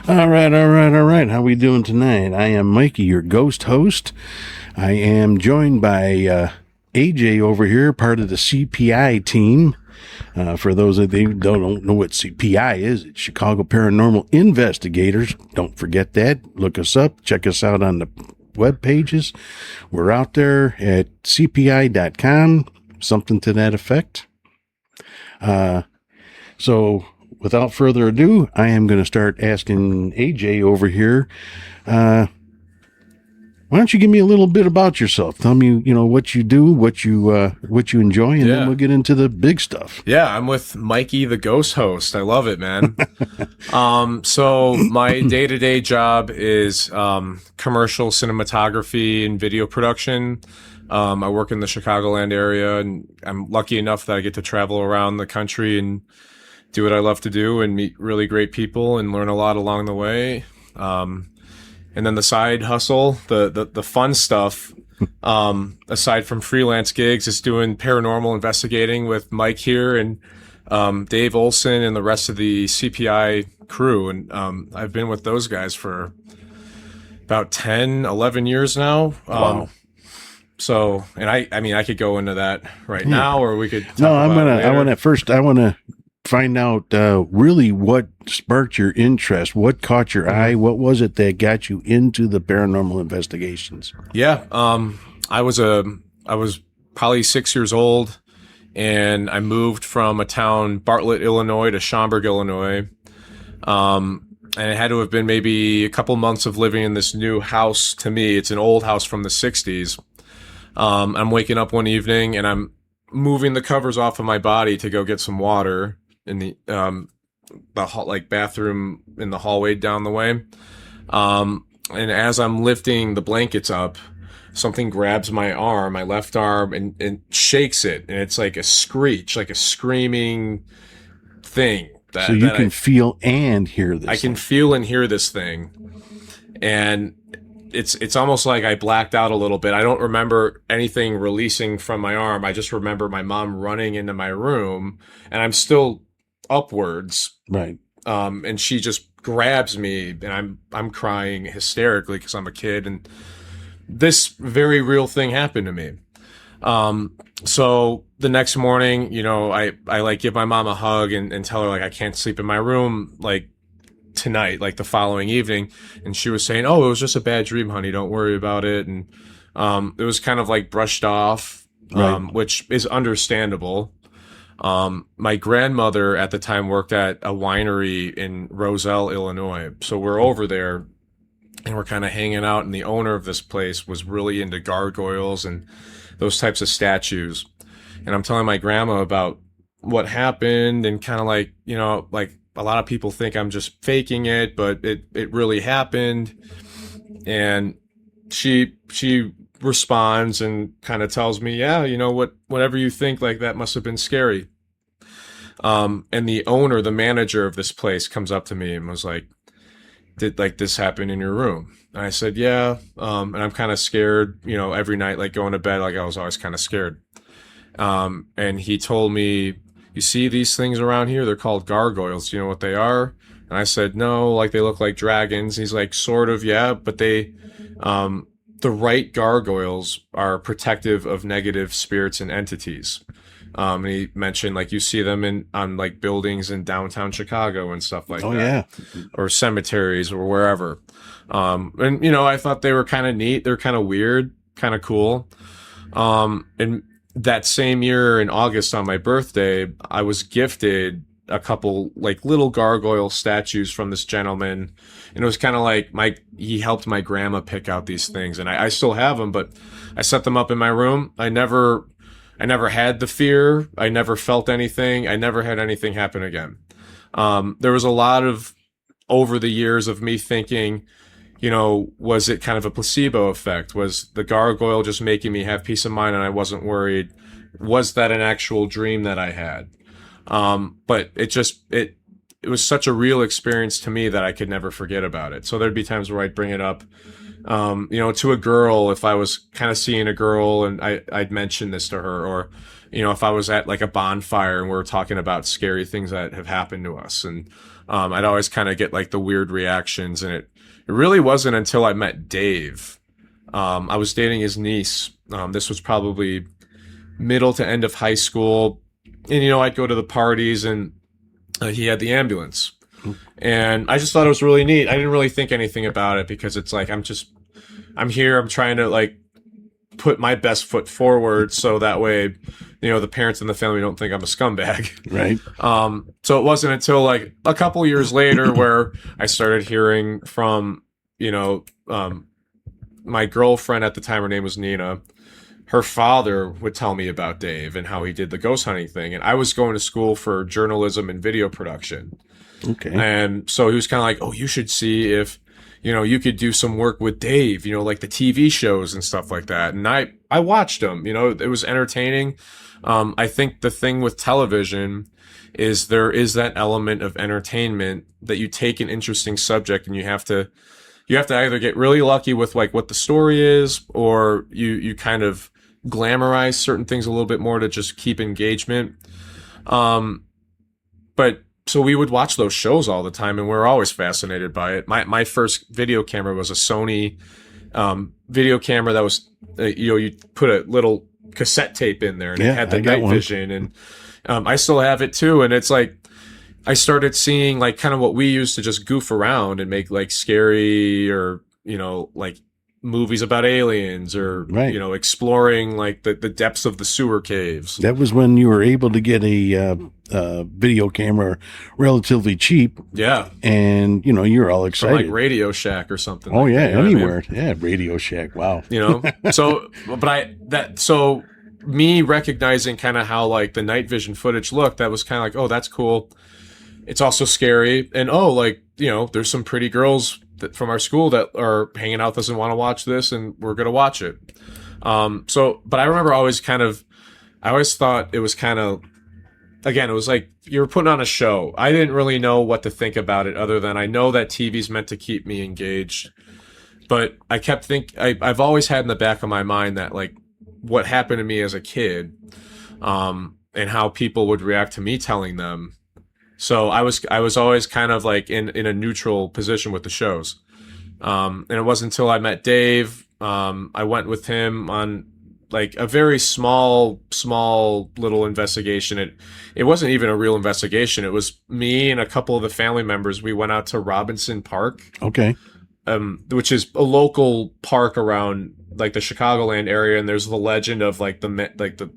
All right. How we doing tonight? I am Mikey, your ghost host. I am joined by AJ over here, part of the CPI team. For those of you who don't know what CPI is, it's Chicago Paranormal Investigators. Don't forget that. Look us up. Check us out on the web pages. We're out there at cpi.com, something to that effect. So without further ado, I am going to start asking AJ over here, why don't you give me a little bit about yourself? Tell me, what you do, what you enjoy, and then we'll get into the big stuff. Yeah, I'm with Mikey, the ghost host. I love it, man. So my day-to-day job is commercial cinematography and video production. I work in the Chicagoland area, and I'm lucky enough that I get to travel around the country and do what I love to do and meet really great people and learn a lot along the way. And then the side hustle, the fun stuff, aside from freelance gigs, is doing paranormal investigating with Mike here and Dave Olson and the rest of the CPI crew. And I've been with those guys for about 10, 11 years now. Wow. So, and I mean, I could go into that right now, or we could talk I want to find out really what sparked your interest, what caught your eye, what was it that got you into the paranormal investigations? Yeah, I was probably 6 years old, and I moved from a town, Bartlett, Illinois, to Schaumburg, Illinois. And it had to have been maybe a couple months of living in this new house. To me, it's an old house from the 60s. I'm waking up one evening and I'm moving the covers off of my body to go get some water in the bathroom in the hallway down the way. And as I'm lifting the blankets up, something grabs my arm, my left arm, and shakes it. And it's like a screech, like a screaming thing. So you can feel and hear this. I can feel and hear this thing. And it's almost like I blacked out a little bit. I don't remember anything releasing from my arm. I just remember my mom running into my room, and I'm still upwards. Right. And she just grabs me, and I'm crying hysterically because I'm a kid, and this very real thing happened to me. So the next morning, I like give my mom a hug and tell her like I can't sleep in my room like tonight, like the following evening. And she was saying, "Oh, it was just a bad dream, honey. Don't worry about it." And it was kind of like brushed off, which is understandable. My grandmother at the time worked at a winery in Roselle, Illinois. So we're over there and we're kind of hanging out, and the owner of this place was really into gargoyles and those types of statues. And I'm telling my grandma about what happened, and kind of like, like a lot of people think I'm just faking it, but it really happened. And she responds and kind of tells me, yeah, whatever you think, like that must have been scary. And the owner, the manager of this place, comes up to me and was like, "Did like this happen in your room?" And I said, "Yeah." And I'm kind of scared, every night, like going to bed, like I was always kind of scared. And he told me, "You see these things around here? They're called gargoyles. Do you know what they are?" And I said, "No, like they look like dragons." He's like, "Sort of, yeah, but they, the right gargoyles are protective of negative spirits and entities." And he mentioned like you see them on like buildings in downtown Chicago and stuff like that. Yeah. Or cemeteries or wherever. And I thought they were kind of neat. They're kind of weird, kind of cool. And that same year in August on my birthday, I was gifted a couple like little gargoyle statues from this gentleman. And it was kind of like he helped my grandma pick out these things, and I still have them, but I set them up in my room. I never had the fear. I never felt anything. I never had anything happen again. There was a lot of, over the years, of me thinking, was it kind of a placebo effect? Was the gargoyle just making me have peace of mind and I wasn't worried? Was that an actual dream that I had? But it was such a real experience to me that I could never forget about it. So there'd be times where I'd bring it up, to a girl, if I was kind of seeing a girl and I'd mention this to her, or if I was at like a bonfire and we are talking about scary things that have happened to us. And I'd always kind of get like the weird reactions. And it really wasn't until I met Dave. I was dating his niece. This was probably middle to end of high school. And, I'd go to the parties and he had the ambulance. And I just thought it was really neat. I didn't really think anything about it because it's like, I'm here. I'm trying to like put my best foot forward. So that way, the parents and the family don't think I'm a scumbag. Right. So it wasn't until like a couple years later where I started hearing from, my girlfriend at the time, her name was Nina. Her father would tell me about Dave and how he did the ghost hunting thing. And I was going to school for journalism and video production. Okay. And so he was kind of like, oh, you should see if, you could do some work with Dave, like the TV shows and stuff like that. And I watched them, it was entertaining. I think the thing with television is there is that element of entertainment that you take an interesting subject and you have to either get really lucky with like what the story is, or you kind of glamorize certain things a little bit more to just keep engagement. But so we would watch those shows all the time and we we're always fascinated by it. My first video camera was a Sony video camera that was, you put a little cassette tape in there and it had the night vision, and I still have it too. And it's like, I started seeing like kind of what we used to just goof around and make like scary or, like movies about aliens or, right. Exploring like the depths of the sewer caves. That was when you were able to get a video camera relatively cheap. Yeah. And, you're all excited. From like Radio Shack or something. Oh, like yeah. That, Anywhere. I mean? Yeah. Radio Shack. Wow. So me recognizing kind of how like the night vision footage looked, that was kind of like, oh, that's cool. It's also scary. And, there's some pretty girls from our school that are hanging out with us and want to watch this, and we're going to watch it. But I remember I always thought it was kind of, again, it was like you were putting on a show. I didn't really know what to think about it other than I know that TV's meant to keep me engaged. But I kept I've always had in the back of my mind that like what happened to me as a kid, and how people would react to me telling them. So I was always kind of like in a neutral position with the shows. And it wasn't until I met Dave, I went with him on like a very small little investigation. It wasn't even a real investigation. It was me and a couple of the family members. We went out to Robinson Park. Okay. Which is a local park around like the Chicagoland area, and there's the legend of like the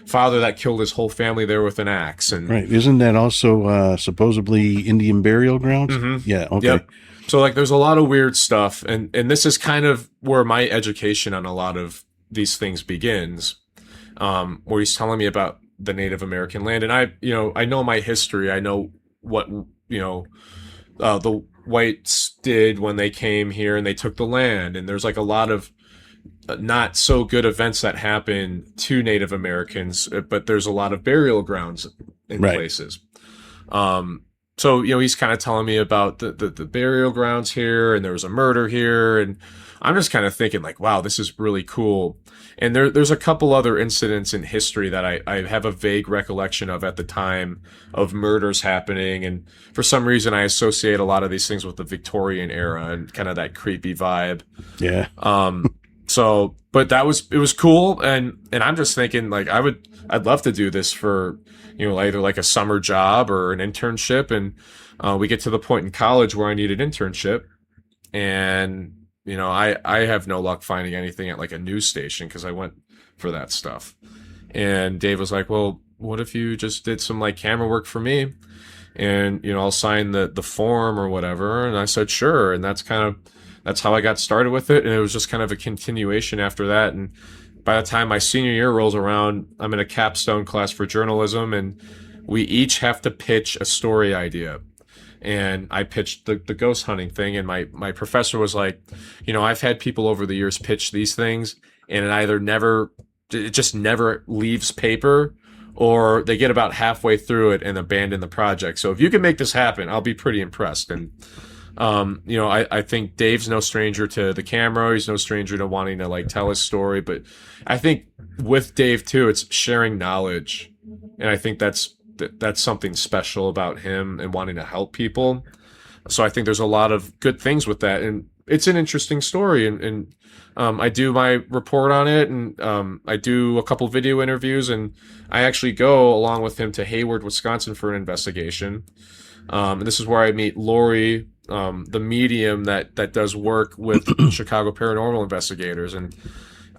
father that killed his whole family there with an axe. And right, isn't that also supposedly Indian burial grounds? Mm-hmm. Yeah, okay. Yep. So like, there's a lot of weird stuff, and this is kind of where my education on a lot of these things begins, where he's telling me about the Native American land, and I know my history. I know what the whites did when they came here and they took the land, and there's like a lot of not so good events that happen to Native Americans, but there's a lot of burial grounds in places. So, he's kind of telling me about the burial grounds here, and there was a murder here, and I'm just kind of thinking like, wow, this is really cool. And there's a couple other incidents in history that I have a vague recollection of at the time of murders happening. And for some reason, I associate a lot of these things with the Victorian era and kind of that creepy vibe. Yeah. But it was cool. And I'm just thinking like, I'd love to do this for, either like a summer job or an internship. And, we get to the point in college where I need an internship, and, I have no luck finding anything at like a news station, 'cause I went for that stuff. And Dave was like, well, what if you just did some like camera work for me, and, I'll sign the form or whatever. And I said, sure. And that's how I got started with it. And it was just kind of a continuation after that. And by the time my senior year rolls around, I'm in a capstone class for journalism, and we each have to pitch a story idea. And I pitched the ghost hunting thing, and my professor was like, I've had people over the years pitch these things, and it just never leaves paper, or they get about halfway through it and abandon the project. So if you can make this happen, I'll be pretty impressed. And I think Dave's no stranger to the camera. He's no stranger to wanting to like tell his story. But I think with Dave too, it's sharing knowledge, and I think that's something special about him and wanting to help people. So I think there's a lot of good things with that, and it's an interesting story. And I do my report on it, and I do a couple video interviews, and I actually go along with him to Hayward, Wisconsin for an investigation. And this is where I meet Lori, the medium that does work with Chicago Paranormal Investigators. And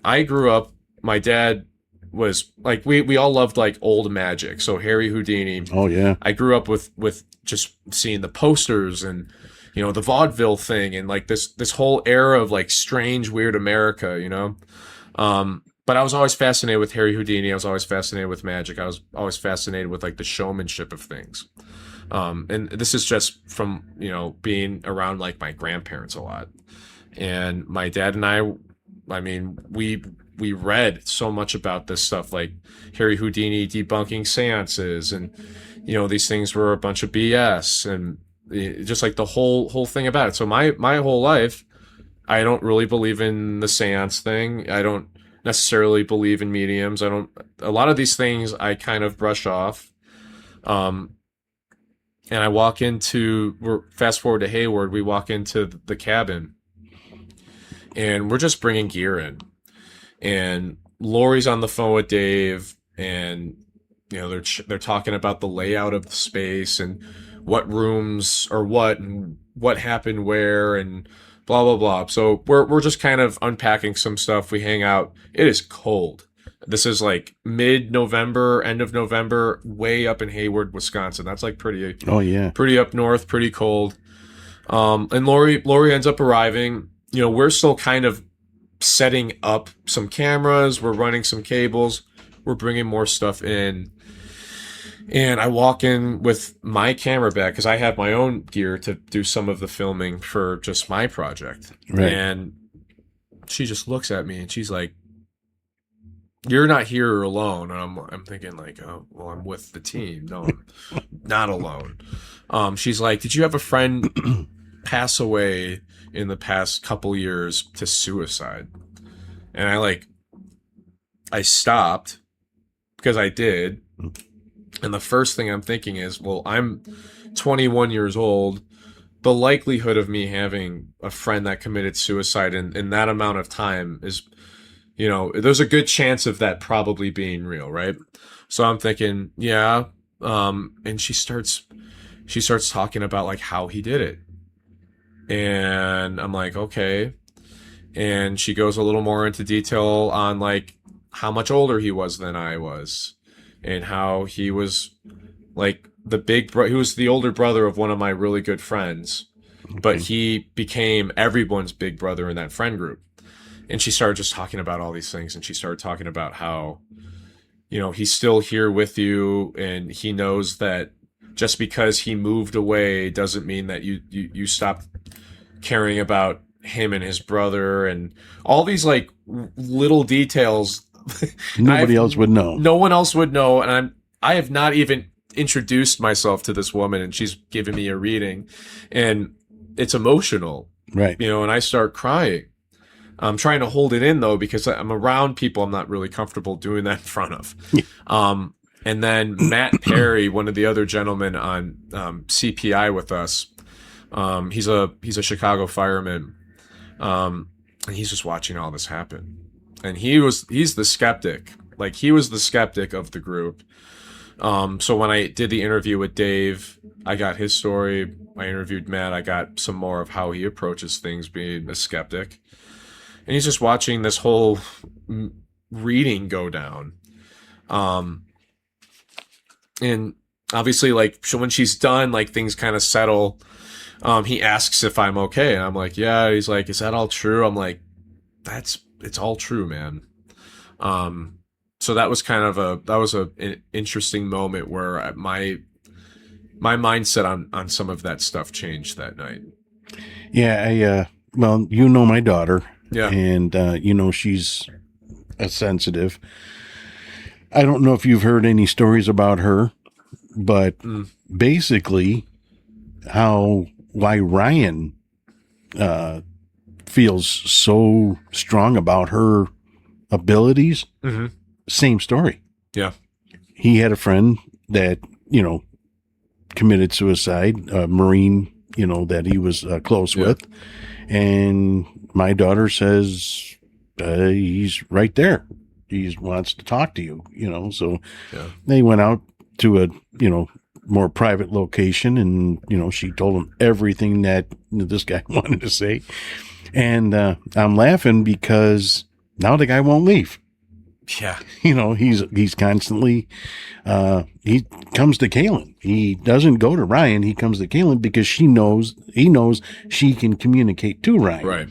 I grew up, my dad was like, we all loved like old magic. So Harry Houdini. Oh yeah. I grew up with just seeing the posters and, the vaudeville thing and like this whole era of like strange, weird America, But I was always fascinated with Harry Houdini. I was always fascinated with magic. I was always fascinated with like the showmanship of things. And this is just from, being around like my grandparents a lot. And my dad and I mean, we read so much about this stuff, like Harry Houdini debunking seances, and these things were a bunch of BS, and just like the whole thing about it. So my whole life, I don't really believe in the seance thing. I don't necessarily believe in mediums. A lot of these things I kind of brush off. And I we're fast forward to Hayward, we walk into the cabin, and we're just bringing gear in. And Lori's on the phone with Dave, and they're talking about the layout of the space and what rooms are what and what happened where and blah blah blah. So we're just kind of unpacking some stuff. We hang out. It is cold. This is like mid-November, end of November, way up in Hayward, Wisconsin. That's like pretty up north, pretty cold. And Lori ends up arriving. We're still kind of setting up some cameras. We're running some cables. We're bringing more stuff in. And I walk in with my camera bag because I have my own gear to do some of the filming for just my project. Right. And she just looks at me and she's like, "You're not here alone." And I'm thinking like, "Oh, well, I'm with the team." No, I'm not alone. She's like, "Did you have a friend pass away in the past couple years to suicide?" And I stopped because I did. And the first thing I'm thinking is, well, I'm 21 years old. The likelihood of me having a friend that committed suicide in that amount of time is, there's a good chance of that probably being real, right? So I'm thinking, yeah. And she starts talking about like how he did it. And I'm like, okay. And she goes a little more into detail on like how much older he was than I was, and how he was like he was the older brother of one of my really good friends, but he became everyone's big brother in that friend group. And she started just talking about all these things, and she started talking about how, he's still here with you, and he knows that just because he moved away doesn't mean that you stopped caring about him and his brother, and all these like little details nobody else would know. No one else would know. And I have not even introduced myself to this woman, and she's giving me a reading, and it's emotional, right? And I start crying. I'm trying to hold it in though, because I'm around people I'm not really comfortable doing that in front of. And then Matt Perry, one of the other gentlemen on CPI with us, he's a Chicago fireman, and he's just watching all this happen. And he's the skeptic. Like, he was the skeptic of the group. So when I did the interview with Dave, I got his story. I interviewed Matt. I got some more of how he approaches things, being a skeptic. And he's just watching this whole reading go down. And obviously, like, when she's done, like, things kind of settle. He asks if I'm okay. And I'm like, yeah. He's like, is that all true? I'm like, it's all true, man. So that was kind of an interesting moment where my mindset on some of that stuff changed that night. Yeah. Well, my daughter. Yeah. And, she's a sensitive. I don't know if you've heard any stories about her, but basically how why Ryan feels so strong about her abilities, same story. Yeah. He had a friend that, committed suicide, a Marine, that he was close with. And my daughter says, he's right there. He wants to talk to you, so they went out to a, more private location, and, she told him everything that this guy wanted to say. And I'm laughing because now the guy won't leave. Yeah. He's constantly, he comes to Kaylin. He doesn't go to Ryan. He comes to Kaylin because he knows she can communicate to Ryan. Right.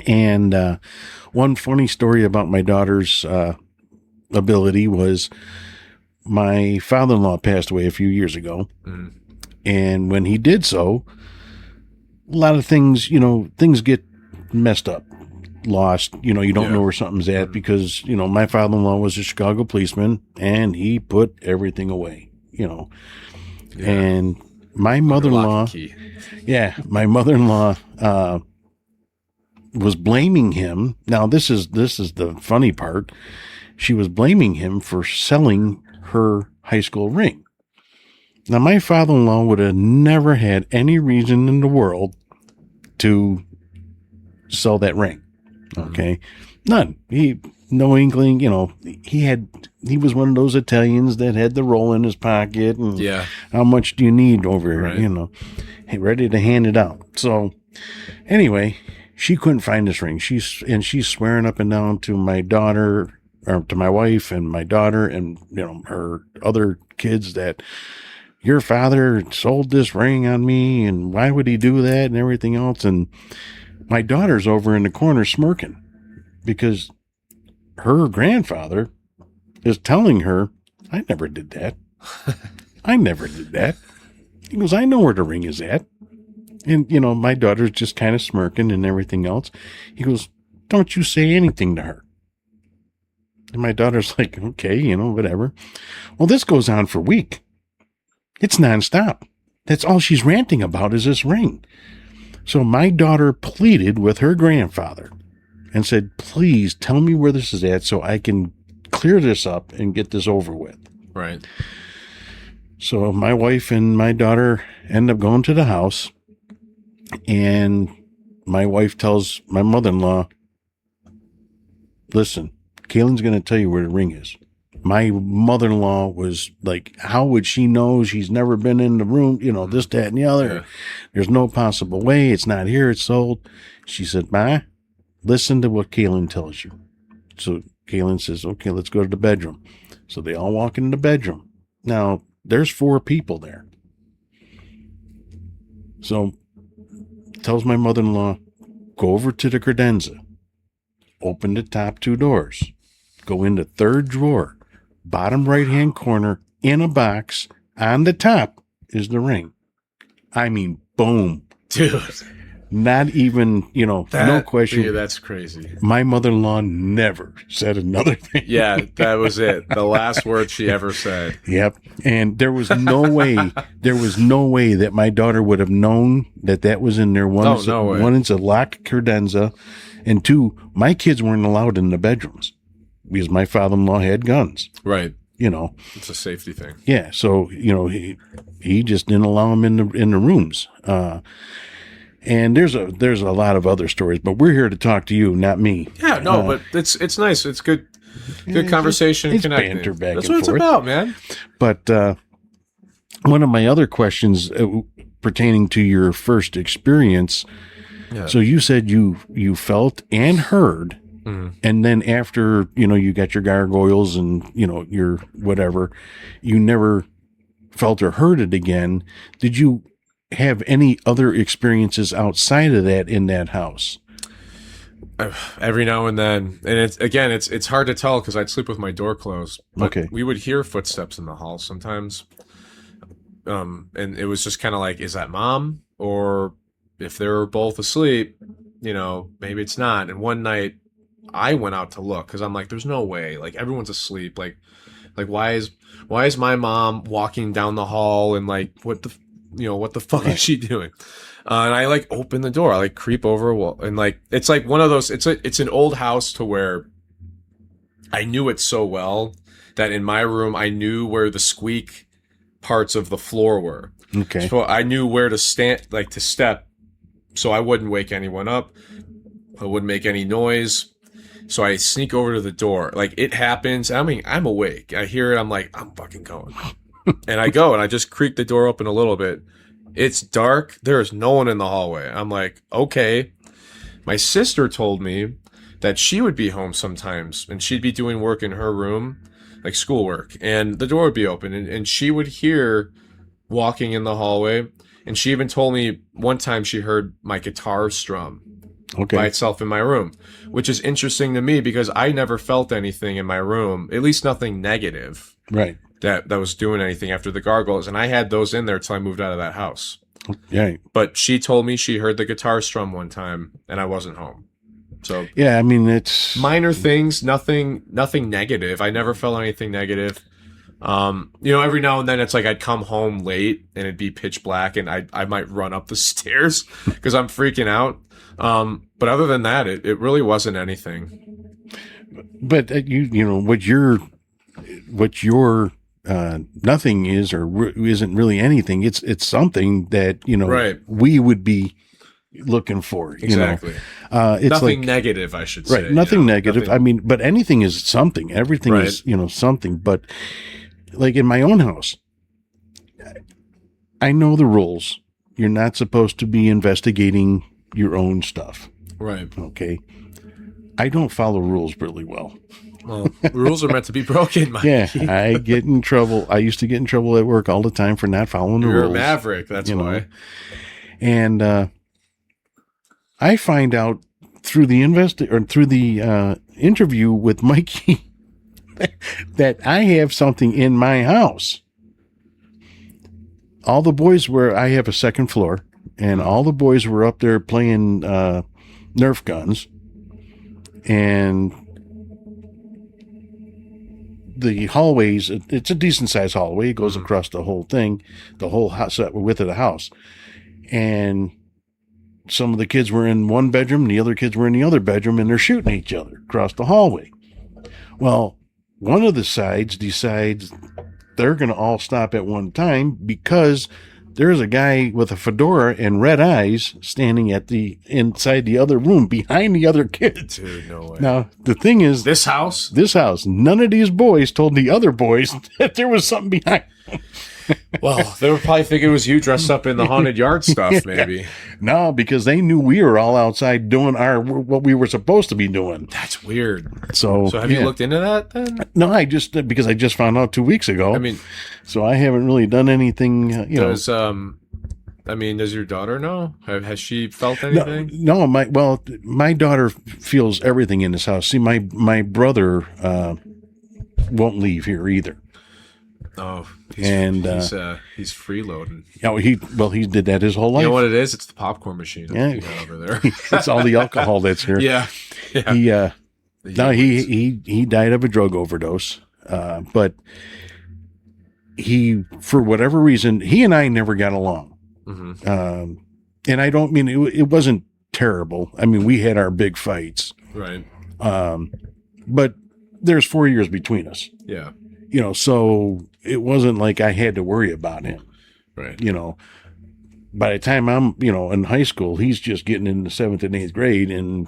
And one funny story about my daughter's ability was my father-in-law passed away a few years ago. And when he did so, a lot of things, things get messed up, lost. You don't know where something's at because, my father-in-law was a Chicago policeman and he put everything away, And my mother-in-law, my mother-in-law was blaming him. Now, this is the funny part. She was blaming him for selling her high school ring. Now, my father-in-law would have never had any reason in the world to sell that ring. Okay. None. No inkling, he was one of those Italians that had the roll in his pocket and how much do you need over here, ready to hand it out. So anyway, she couldn't find this ring. She's swearing up and down to my daughter, or to my wife and my daughter and, her other kids that your father sold this ring on me and why would he do that and everything else. And my daughter's over in the corner smirking because her grandfather is telling her, I never did that. I never did that. He goes, I know where the ring is at. And, my daughter's just kind of smirking and everything else. He goes, don't you say anything to her. And my daughter's like, okay, whatever. Well, this goes on for a week. It's nonstop. That's all she's ranting about is this ring. So my daughter pleaded with her grandfather and said, please tell me where this is at so I can clear this up and get this over with. Right. So my wife and my daughter end up going to the house, and my wife tells my mother-in-law, listen, Kaylin's going to tell you where the ring is. My mother-in-law was like, how would she know? She's never been in the room, this, that, and the other. Yeah. There's no possible way. It's not here. It's sold. She said, Ma, listen to what Kaylin tells you. So Kaylin says, okay, let's go to the bedroom. So they all walk into the bedroom. Now, there's 4 people there. So tells my mother-in-law, go over to the credenza, open the top 2 doors, go in the 3rd drawer, bottom right-hand corner, in a box, on the top is the ring. I mean, boom. Dude. Not even, no question. Dude, that's crazy. My mother-in-law never said another thing. Yeah, that was it. The last word she ever said. Yep. And there was no way that my daughter would have known that was in there. One is a locked credenza, and 2, my kids weren't allowed in the bedrooms because my father-in-law had guns. Right. It's a safety thing. Yeah. So, he just didn't allow them in the rooms. And there's a lot of other stories, but we're here to talk to you, not me. Yeah, no, but it's nice. It's good conversation. It's connecting. Banter back That's and what forth. It's about, man. But one of my other questions pertaining to your first experience. Yeah. So you said you felt and heard, and then after you got your gargoyles and your whatever, you never felt or heard it again. Did you have any other experiences outside of that in that house? Every now and then, and it's hard to tell because I'd sleep with my door closed. But okay. We would hear footsteps in the hall sometimes, and it was just kind of like, is that mom? Or if they're both asleep, maybe it's not. And one night, I went out to look because I'm like, there's no way. Like everyone's asleep. Like why is my mom walking down the hall and like what what the fuck is she doing? And I like open the door. I like creep over a wall, and like it's like one of those. It's an old house to where I knew it so well that in my room I knew where the squeak parts of the floor were. Okay. So I knew where to stand, like to step, so I wouldn't wake anyone up. I wouldn't make any noise. So I sneak over to the door. Like it happens. I mean, I'm awake. I hear it. I'm like, I'm fucking going. And I go and I just creak the door open a little bit. It's dark. There is no one in the hallway. I'm like, okay. My sister told me that she would be home sometimes and she'd be doing work in her room, like schoolwork, and the door would be open and she would hear walking in the hallway. And she even told me one time she heard my guitar strum by itself in my room, which is interesting to me because I never felt anything in my room, at least nothing negative. Right. That was doing anything after the gargoyles. And I had those in there till I moved out of that house. Yeah. But she told me she heard the guitar strum one time and I wasn't home. So yeah, I mean, it's minor things, nothing negative. I never felt anything negative. Every now and then it's like I'd come home late and it'd be pitch black and I might run up the stairs because I'm freaking out. But other than that, it really wasn't anything. But what your nothing is or isn't really anything. It's something that right. we would be looking for. Exactly. It's nothing like, negative, I should say. Right. Nothing negative. Nothing. I mean, but anything is something. Everything right. is something. But like in my own house, I know the rules. You're not supposed to be investigating your own stuff. Right. Okay. I don't follow rules really well. Well, rules are meant to be broken, Mike. Yeah, I get in trouble. I used to get in trouble at work all the time for not following the rules. You're a maverick, that's why. And I find out through the interview with Mikey that I have something in my house. All the boys I have a second floor, and all the boys were up there playing Nerf guns, and the hallways, it's a decent sized hallway. It goes across the whole thing, the whole house, width of the house. And some of the kids were in one bedroom, the other kids were in the other bedroom, and they're shooting each other across the hallway. Well, one of the sides decides they're going to all stop at one time because there's a guy with a fedora and red eyes standing inside the other room behind the other kids. Dude, no way. Now, the thing is, This house, none of these boys told the other boys that there was something behind them. well, they were probably thinking it was you dressed up in the haunted yard stuff, maybe. No, because they knew we were all outside doing what we were supposed to be doing. That's weird. So have you looked into that then? No, because I just found out 2 weeks ago. I mean, so I haven't really done anything. Does your daughter know? Has she felt anything? No, my daughter feels everything in this house. See, my brother won't leave here either. Oh, he's freeloading. He did that his whole life. You know what it is? It's the popcorn machine. Yeah, you got over there. It's all the alcohol that's here. Yeah. He died of a drug overdose. But for whatever reason, he and I never got along. Mm-hmm. And I don't mean it wasn't terrible. I mean, we had our big fights. Right. But there's 4 years between us. Yeah. So it wasn't like I had to worry about him. Right. By the time I'm, in high school, he's just getting into 7th and 8th grade. And,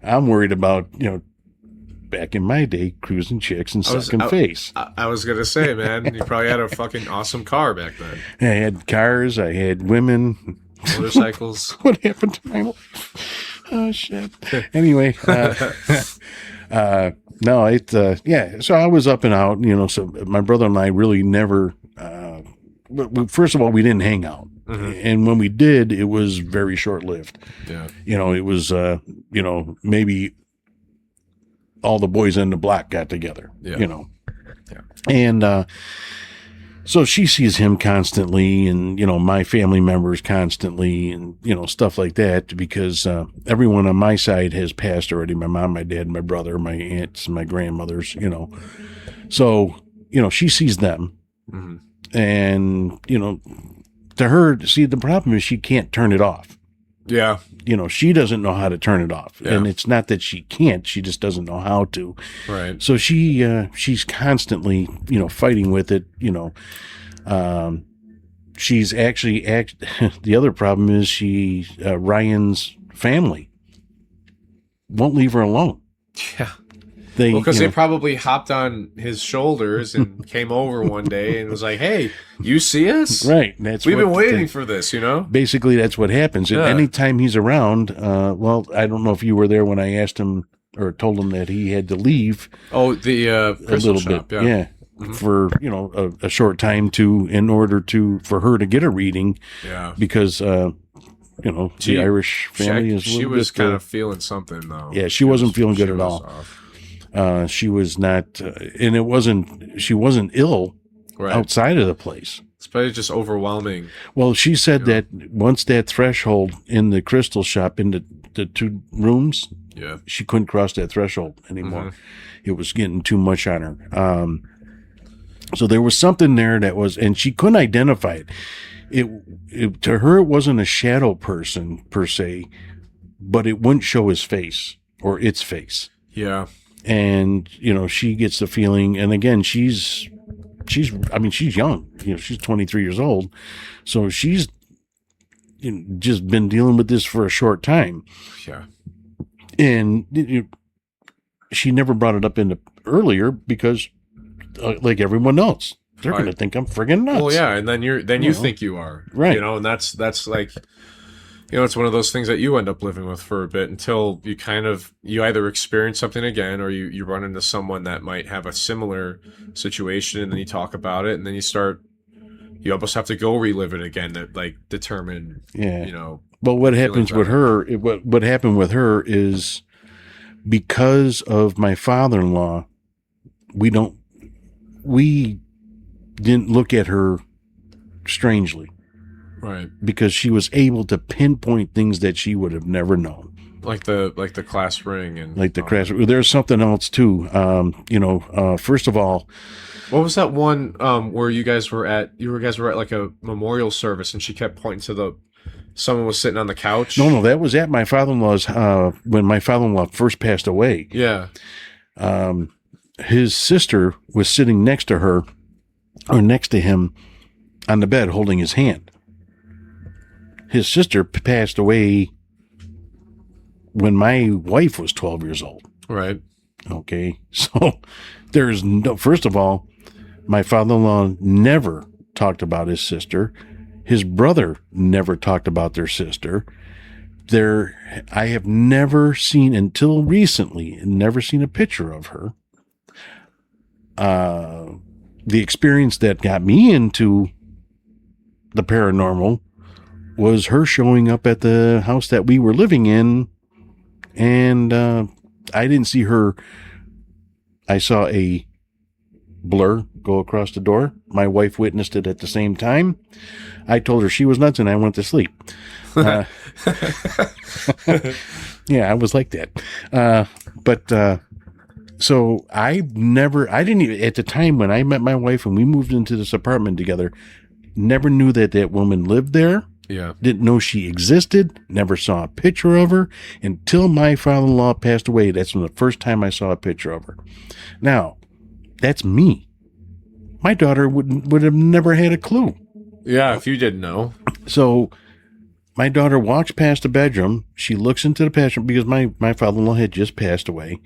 I'm worried about, back in my day, cruising chicks and sucking face. I was going to say, man, you probably had a fucking awesome car back then. I had cars. I had women. Motorcycles. What happened to my life? Oh, shit. Anyway. No, so I was up and out, so my brother and I really never, first of all, we didn't hang out. Mm-hmm. And when we did, it was very short lived. Yeah. It was, maybe all the boys in the block got together, Yeah. Yeah. And, so she sees him constantly and, my family members constantly and, stuff like that because everyone on my side has passed already. My mom, my dad, my brother, my aunts, my grandmothers, So, she sees them. Mm-hmm. And, to her, see, the problem is she can't turn it off. Yeah. She doesn't know how to turn it off. Yeah. And it's not that she can't, she just doesn't know how to. Right. So she's constantly, fighting with it, she's actually, the other problem is Ryan's family won't leave her alone. Yeah. Because they probably hopped on his shoulders and came over one day and was like, "Hey, you see us? Right. We've been waiting for this, Basically, that's what happens. Yeah. Anytime he's around, well, I don't know if you were there when I asked him or told him that he had to leave. Oh, the crystal shop, bit, yeah. Mm-hmm. For a short time in order for her to get a reading. Yeah. Because the Irish family is. She was kind of feeling something though. Yeah, she wasn't feeling good at all. She was not, and it wasn't. She wasn't ill outside of the place. It's probably just overwhelming. Well, she said that once that threshold in the crystal shop in the 2 rooms, she couldn't cross that threshold anymore. Mm-hmm. It was getting too much on her. So there was something there that was, and she couldn't identify it. It to her, it wasn't a shadow person per se, but it wouldn't show his face or its face. Yeah. And, she gets the feeling, and again, she's young, she's 23 years old. So she's just been dealing with this for a short time. Yeah. And she never brought it up earlier because like everyone else, they're going to think I'm friggin' nuts. Well, yeah. And then you think you are, right. And that's like, it's one of those things that you end up living with for a bit until you either experience something again or you run into someone that might have a similar situation, and then you talk about it, and then you almost have to go relive it again to like determine, But what happens with her, what happened with her is because of my father-in-law, we didn't look at her strangely. Right. Because she was able to pinpoint things that she would have never known. Like the class ring and class. There's something else too. First of all, what was that one where you guys were at like a memorial service and she kept pointing to someone was sitting on the couch? No, that was at my father-in-law's when my father-in-law first passed away. Yeah. His sister was sitting next to her or next to him on the bed holding his hand. His sister passed away when my wife was 12 years old. Right. Okay. So first of all, my father-in-law never talked about his sister. His brother never talked about their sister. I have never seen, until recently, never seen a picture of her. The experience that got me into the paranormal was her showing up at the house that we were living in, and I didn't see her. I saw a blur go across the door. My wife witnessed it at the same time. I told her she was nuts, and I went to sleep. Yeah, I was like that. So I didn't even, at the time when I met my wife and we moved into this apartment together, never knew that woman lived there. Yeah. Didn't know she existed. Never saw a picture of her until my father-in-law passed away. That's when the first time I saw a picture of her. Now, that's me. My daughter would have never had a clue. Yeah, if you didn't know. So my daughter walks past the bedroom. She looks into the bedroom because my father-in-law had just passed away.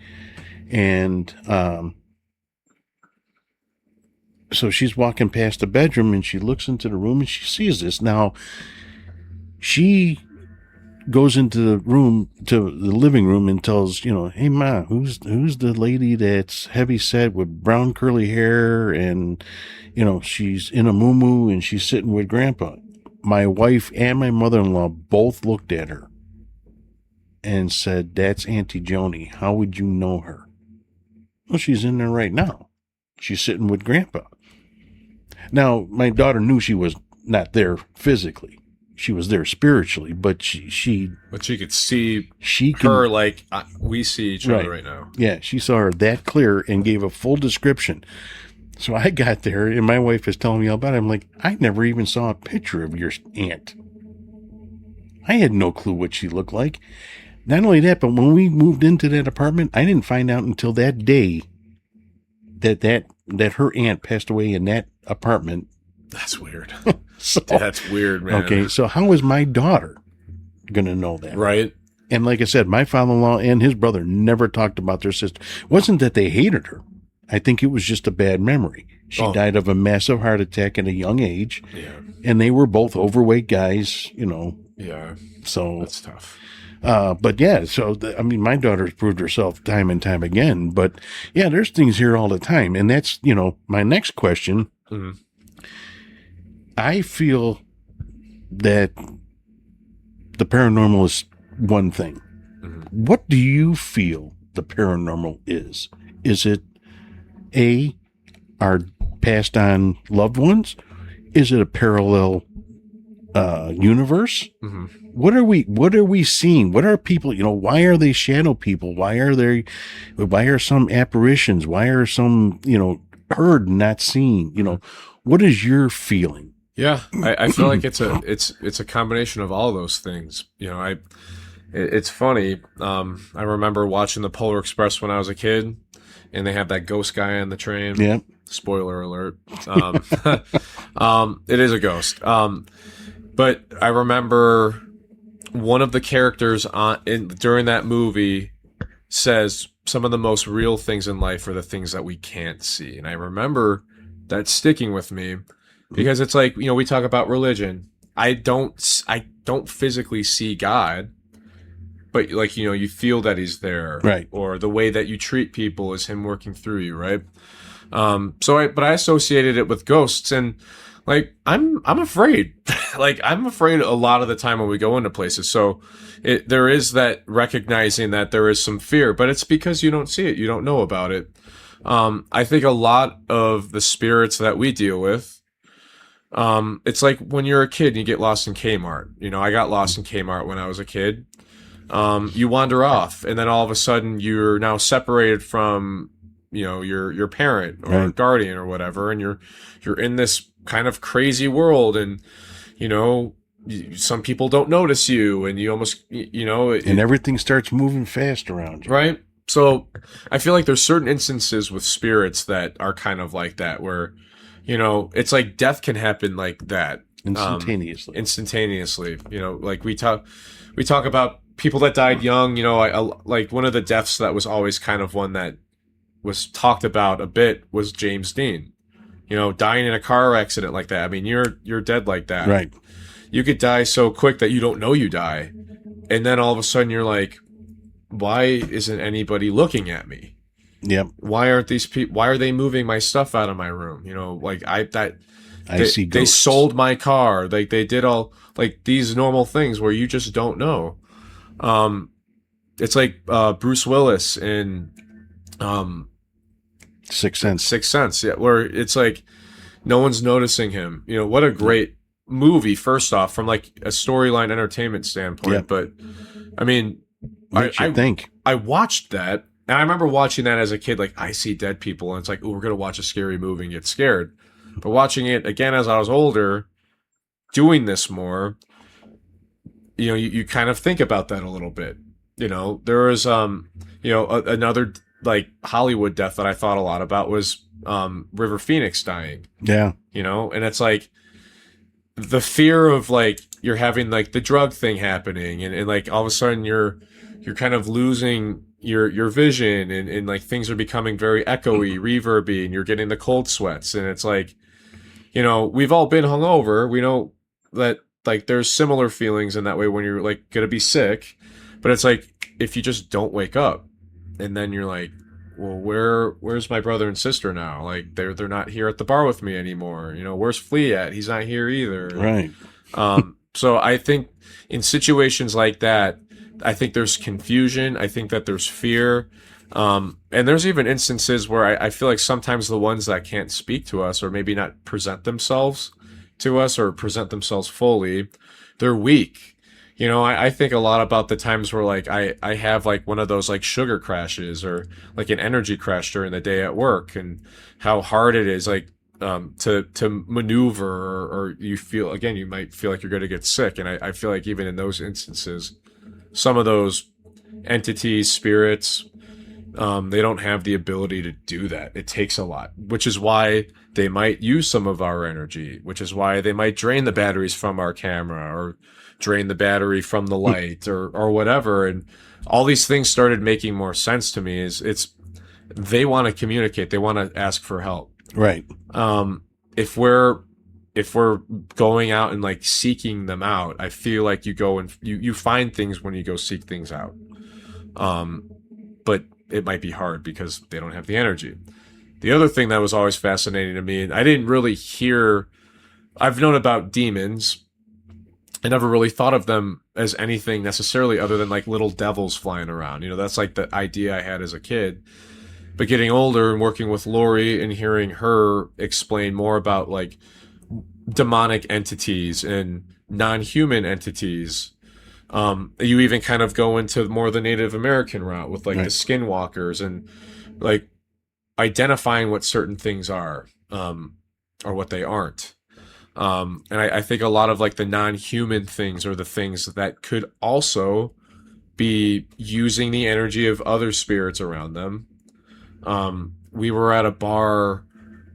And so she's walking past the bedroom and she looks into the room and she sees this. Now, she goes into the room, to the living room, and tells, hey, Ma, who's the lady that's heavy set with brown curly hair and, she's in a muumuu and she's sitting with Grandpa. My wife and my mother-in-law both looked at her and said, that's Auntie Joni. How would you know her? Well, she's in there right now. She's sitting with Grandpa. Now, my daughter knew she was not there physically. She was there spiritually, but she could see her like we see each other right now. Yeah, she saw her that clear and gave a full description. So I got there, and my wife is telling me all about it. I'm like, I never even saw a picture of your aunt. I had no clue what she looked like. Not only that, but when we moved into that apartment, I didn't find out until that day that her aunt passed away in that apartment. That's weird. So, That's weird, man. okay, so how is my daughter going to know that? Right. And like I said, my father-in-law and his brother never talked about their sister. It wasn't that they hated her. I think it was just a bad memory. She died of a massive heart attack at a young age. Yeah. And they were both overweight guys, you know. Yeah. So That's tough. But yeah, so I mean, my daughter's proved herself time and time again. But yeah, there's things here all the time, and that's, you know, my next question. Mm-hmm. I feel that the paranormal is one thing. Mm-hmm. What do you feel the paranormal is? Is it our passed on loved ones? Is it a parallel universe? Mm-hmm. What are we seeing? What are people, you know, why are they shadow people? Why are some apparitions? Why are some, you know, heard, not seen? You know, what is your feeling? Yeah, I feel like it's a combination of all those things. You know, it's funny. I remember watching the Polar Express when I was a kid, and they have that ghost guy on the train. Yeah. Spoiler alert. It is a ghost. But I remember one of the characters during that movie says some of the most real things in life are the things that we can't see. And I remember that sticking with me because it's like, you know, we talk about religion. I don't physically see God, but like, you know, you feel that he's there. Right. Or the way that you treat people is him working through you. Right. But I associated it with ghosts, and like, I'm afraid. Like, I'm afraid a lot of the time when we go into places. So there is that recognizing that there is some fear, but it's because you don't see it. You don't know about it. I think a lot of the spirits that we deal with, it's like when you're a kid and you get lost in Kmart. You know, I got lost in Kmart when I was a kid. You wander off, and then all of a sudden you're now separated from, you know, your parent or guardian or whatever, and you're in this kind of crazy world, and you know, some people don't notice you, and you almost, you know, and everything starts moving fast around you. Right. So I feel like there's certain instances with spirits that are kind of like that, where, you know, it's like death can happen like that instantaneously. You know, like we talk about people that died young. You know, I like one of the deaths that was always kind of one that was talked about a bit was James Dean. You know, dying in a car accident like that. I mean, you're dead like that. Right. You could die so quick that you don't know you die. And then all of a sudden you're like, why isn't anybody looking at me? Yep. Why aren't these people, why are they moving my stuff out of my room? You know, like see ghosts. They sold my car. Like they did all like these normal things where you just don't know. It's like Bruce Willis in Sixth Sense. Yeah, where it's like no one's noticing him. You know, what a great movie, first off, from like a storyline entertainment standpoint. Yep. But I mean, I watched that, and I remember watching that as a kid, like, I see dead people, and it's like, oh, we're gonna watch a scary movie and get scared. But watching it again as I was older, doing this more, you know, you kind of think about that a little bit. You know, there was another like Hollywood death that I thought a lot about was River Phoenix dying. Yeah. You know, and it's like the fear of like you're having like the drug thing happening, and like all of a sudden you're kind of losing your vision, and like things are becoming very echoey, reverby, and you're getting the cold sweats, and it's like, you know, we've all been hungover. We know that like there's similar feelings in that way when you're like gonna be sick, but it's like if you just don't wake up. And then you're like, well, where's my brother and sister now? Like they're not here at the bar with me anymore. You know, where's Flea at? He's not here either. Right. So I think in situations like that, I think there's confusion. I think that there's fear. And there's even instances where I feel like sometimes the ones that can't speak to us or maybe not present themselves to us or present themselves fully, they're weak. I think a lot about the times where like I have like one of those like sugar crashes or like an energy crash during the day at work, and how hard it is like to maneuver, or you feel, again, you might feel like you're going to get sick. And I feel like even in those instances, some of those entities, spirits, they don't have the ability to do that. It takes a lot, which is why they might use some of our energy, which is why they might drain the batteries from our camera or drain the battery from the light or whatever. And all these things started making more sense to me. It's they want to communicate. They want to ask for help. Right. If we're going out and like seeking them out, I feel like you go and you find things when you go seek things out. But it might be hard because they don't have the energy. The other thing that was always fascinating to me, and I didn't really hear, I've known about demons. I never really thought of them as anything necessarily other than like little devils flying around. That's like the idea I had as a kid. But getting older and working with Lori and hearing her explain more about like demonic entities and non-human entities, you even kind of go into more the Native American route with like the skinwalkers and like identifying what certain things are, or what they aren't. And I think a lot of like the non-human things are the things that could also be using the energy of other spirits around them. We were at a bar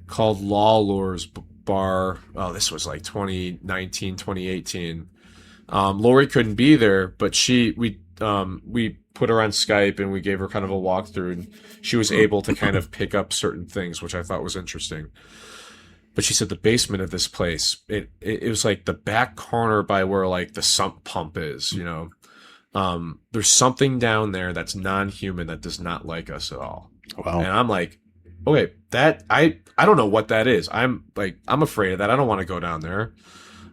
called Law Lures Bar. Oh, this was like 2019, 2018. Lori couldn't be there, but we put her on Skype and we gave her kind of a walkthrough, and she was able to kind of pick up certain things, which I thought was interesting. But she said the basement of this place, it was like the back corner by where like the sump pump is, there's something down there that's non-human that does not like us at all. Wow. And I'm like, okay, that I don't know what that is. I'm afraid of that. I don't want to go down there.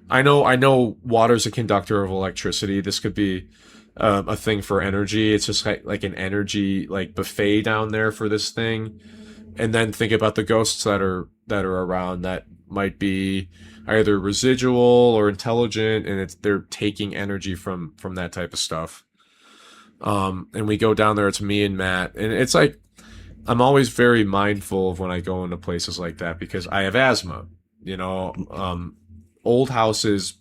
I know water's a conductor of electricity. This could be a thing for energy. It's just like an energy like buffet down there for this thing. And then think about the ghosts that are around that might be either residual or intelligent, and they're taking energy from that type of stuff. And we go down there. It's me and Matt, and it's like I'm always very mindful of when I go into places like that because I have asthma. Old houses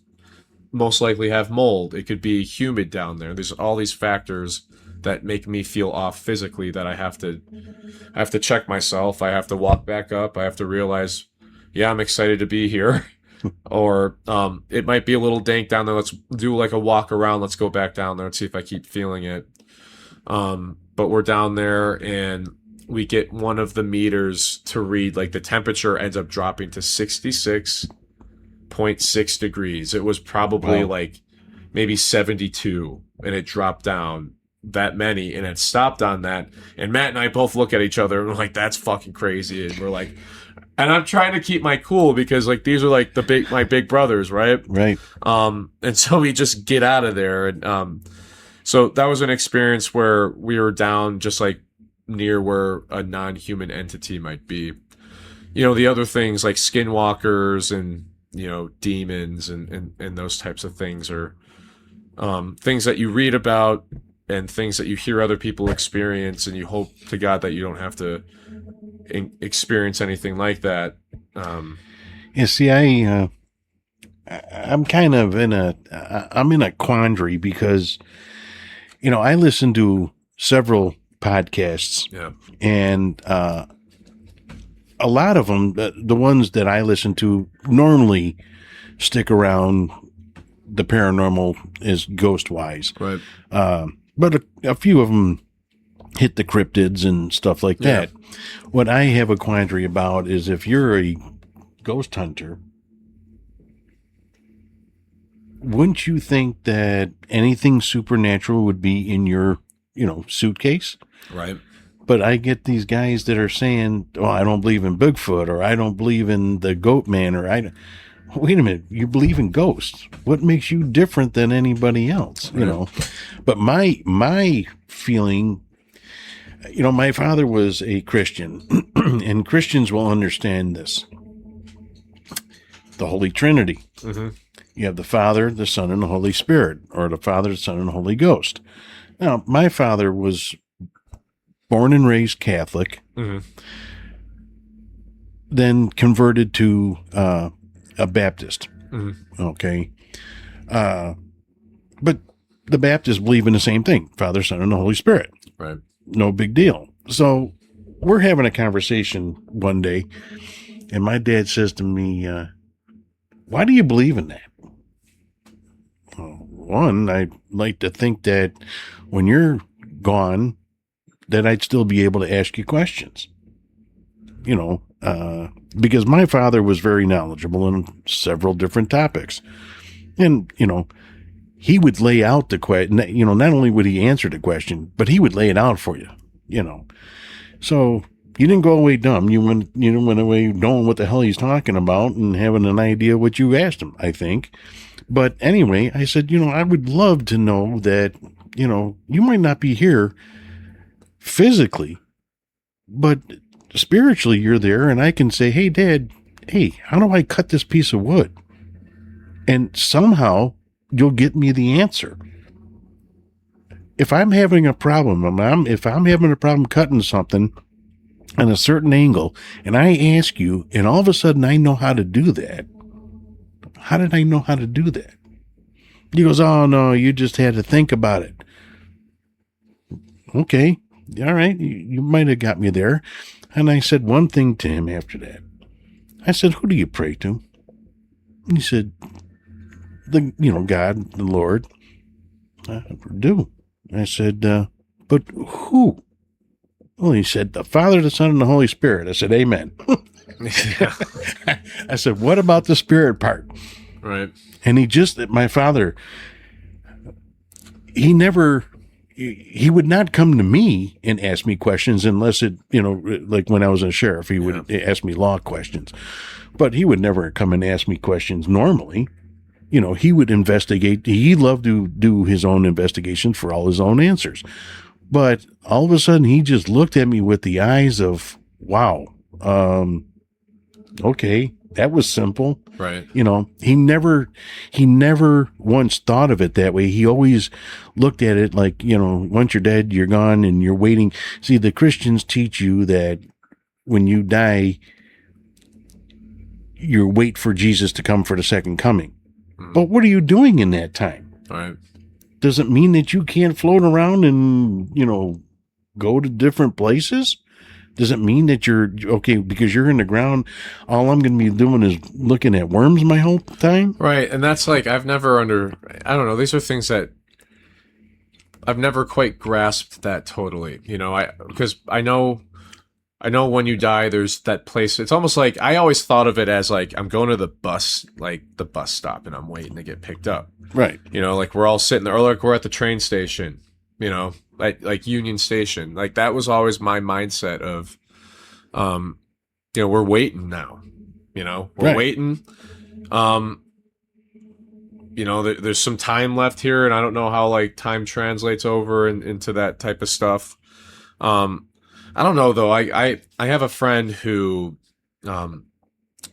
most likely have mold. It could be humid down there. There's all these factors that make me feel off physically that I have to check myself. I have to walk back up. I have to realize, yeah, I'm excited to be here. Or it might be a little dank down there. Let's do like a walk around. Let's go back down there and see if I keep feeling it. But we're down there and we get one of the meters to read, like the temperature ends up dropping to 66.6 degrees. It was probably like maybe 72, and it dropped down that many, and it stopped on that. And Matt and I both look at each other and we're like, that's fucking crazy. And we're like, and I'm trying to keep my cool because like these are like my big brothers, right? Right. And so we just get out of there. And so that was an experience where we were down just like near where a non-human entity might be. The other things like skinwalkers and demons and those types of things are things that you read about and things that you hear other people experience, and you hope to God that you don't have to experience anything like that. Yeah, see, I'm kind of in a quandary because, I listen to several podcasts, and a lot of them, the ones that I listen to normally stick around the paranormal is ghost wise. Right. But a few of them hit the cryptids and stuff like that. What I have a quandary about is if you're a ghost hunter, wouldn't you think that anything supernatural would be in your, suitcase? Right. But I get these guys that are saying, "Oh, I don't believe in Bigfoot," or "I don't believe in the Goat Man," or wait a minute, you believe in ghosts. What makes you different than anybody else? Right. But my feeling, my father was a Christian, and Christians will understand this. The Holy Trinity. Mm-hmm. You have the Father, the Son, and the Holy Spirit, or the Father, the Son, and the Holy Ghost. Now, my father was born and raised Catholic, then converted to a Baptist. Okay. But the Baptists believe in the same thing, Father, Son, and the Holy Spirit. Right. No big deal. So we're having a conversation one day, and my dad says to me, why do you believe in that? Well, one, I like to think that when you're gone, that I'd still be able to ask you questions. You know, because my father was very knowledgeable in several different topics. And, you know, he would lay out the question, you know, not only would he answer the question, but he would lay it out for you, you know. So you didn't go away dumb. You went away knowing what the hell he's talking about and having an idea what you asked him, I think. But anyway, I said, you know, I would love to know that, you know, you might not be here physically, but spiritually you're there, and I can say, hey, Dad, hey, how do I cut this piece of wood? And somehow you'll get me the answer. If I'm having a problem, if I'm having a problem cutting something at a certain angle, and I ask you, and all of a sudden I know how to do that, how did I know how to do that? He goes, oh, no, you just had to think about it. Okay, all right, you might have got me there. And I said one thing to him after that. I said, who do you pray to? He said, God, the Lord. I do. I said, but who? Well, he said, the Father, the Son, and the Holy Spirit. I said, amen. I said, what about the spirit part? Right. And my father, he would not come to me and ask me questions unless it, you know, like when I was a sheriff, he would ask me law questions. But he would never come and ask me questions normally. You know, he would investigate. He loved to do his own investigations for all his own answers. But all of a sudden, he just looked at me with the eyes of, wow, okay, that was simple. Right. You know, he never once thought of it that way. He always looked at it like, you know, once you're dead, you're gone and you're waiting. See, the Christians teach you that when you die, you wait for Jesus to come for the second coming. But what are you doing in that time? Right. Does it mean that you can't float around and, you know, go to different places? Does it mean that you're okay because you're in the ground? All I'm going to be doing is looking at worms my whole time? Right. And that's like, I don't know. These are things that I've never quite grasped that totally, you know, because I know when you die, there's that place. It's almost like I always thought of it as like I'm going to the bus stop, and I'm waiting to get picked up. Right. You know, like we're all sitting there, or like we're at the train station, you know, like Union Station. Like that was always my mindset of, you know, we're waiting now. You know, we're waiting. You know, there's some time left here, and I don't know how like time translates over into that type of stuff. I don't know though. I have a friend who, one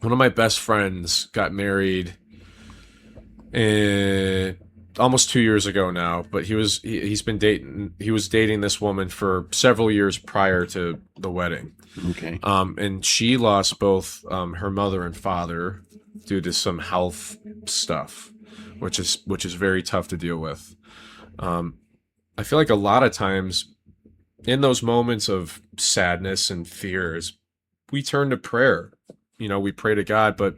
of my best friends got married almost 2 years ago now, but he was dating this woman for several years prior to the wedding. Okay. And she lost both, her mother and father due to some health stuff, which is very tough to deal with. I feel like a lot of times in those moments of sadness and fears, we turn to prayer. You know, we pray to God, but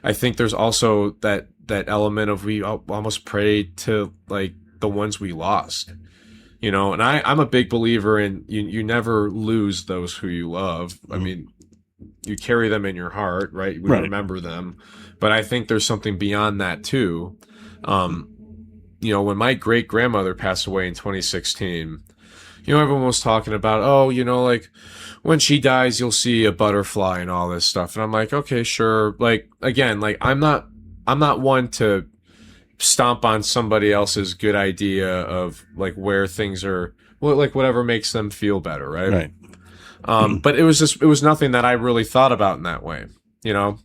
I think there's also that element of we almost pray to like the ones we lost. You know, and I'm a big believer in you never lose those who you love. I mean, you carry them in your heart, right? We remember them. But I think there's something beyond that too. You know, when my great grandmother passed away in 2016, you know, everyone was talking about, oh, you know, like when she dies, you'll see a butterfly and all this stuff. And I'm like, okay, sure. Like, again, like I'm not one to stomp on somebody else's good idea of like where things are, well, like whatever makes them feel better. Right. But it was nothing that I really thought about in that way. You know,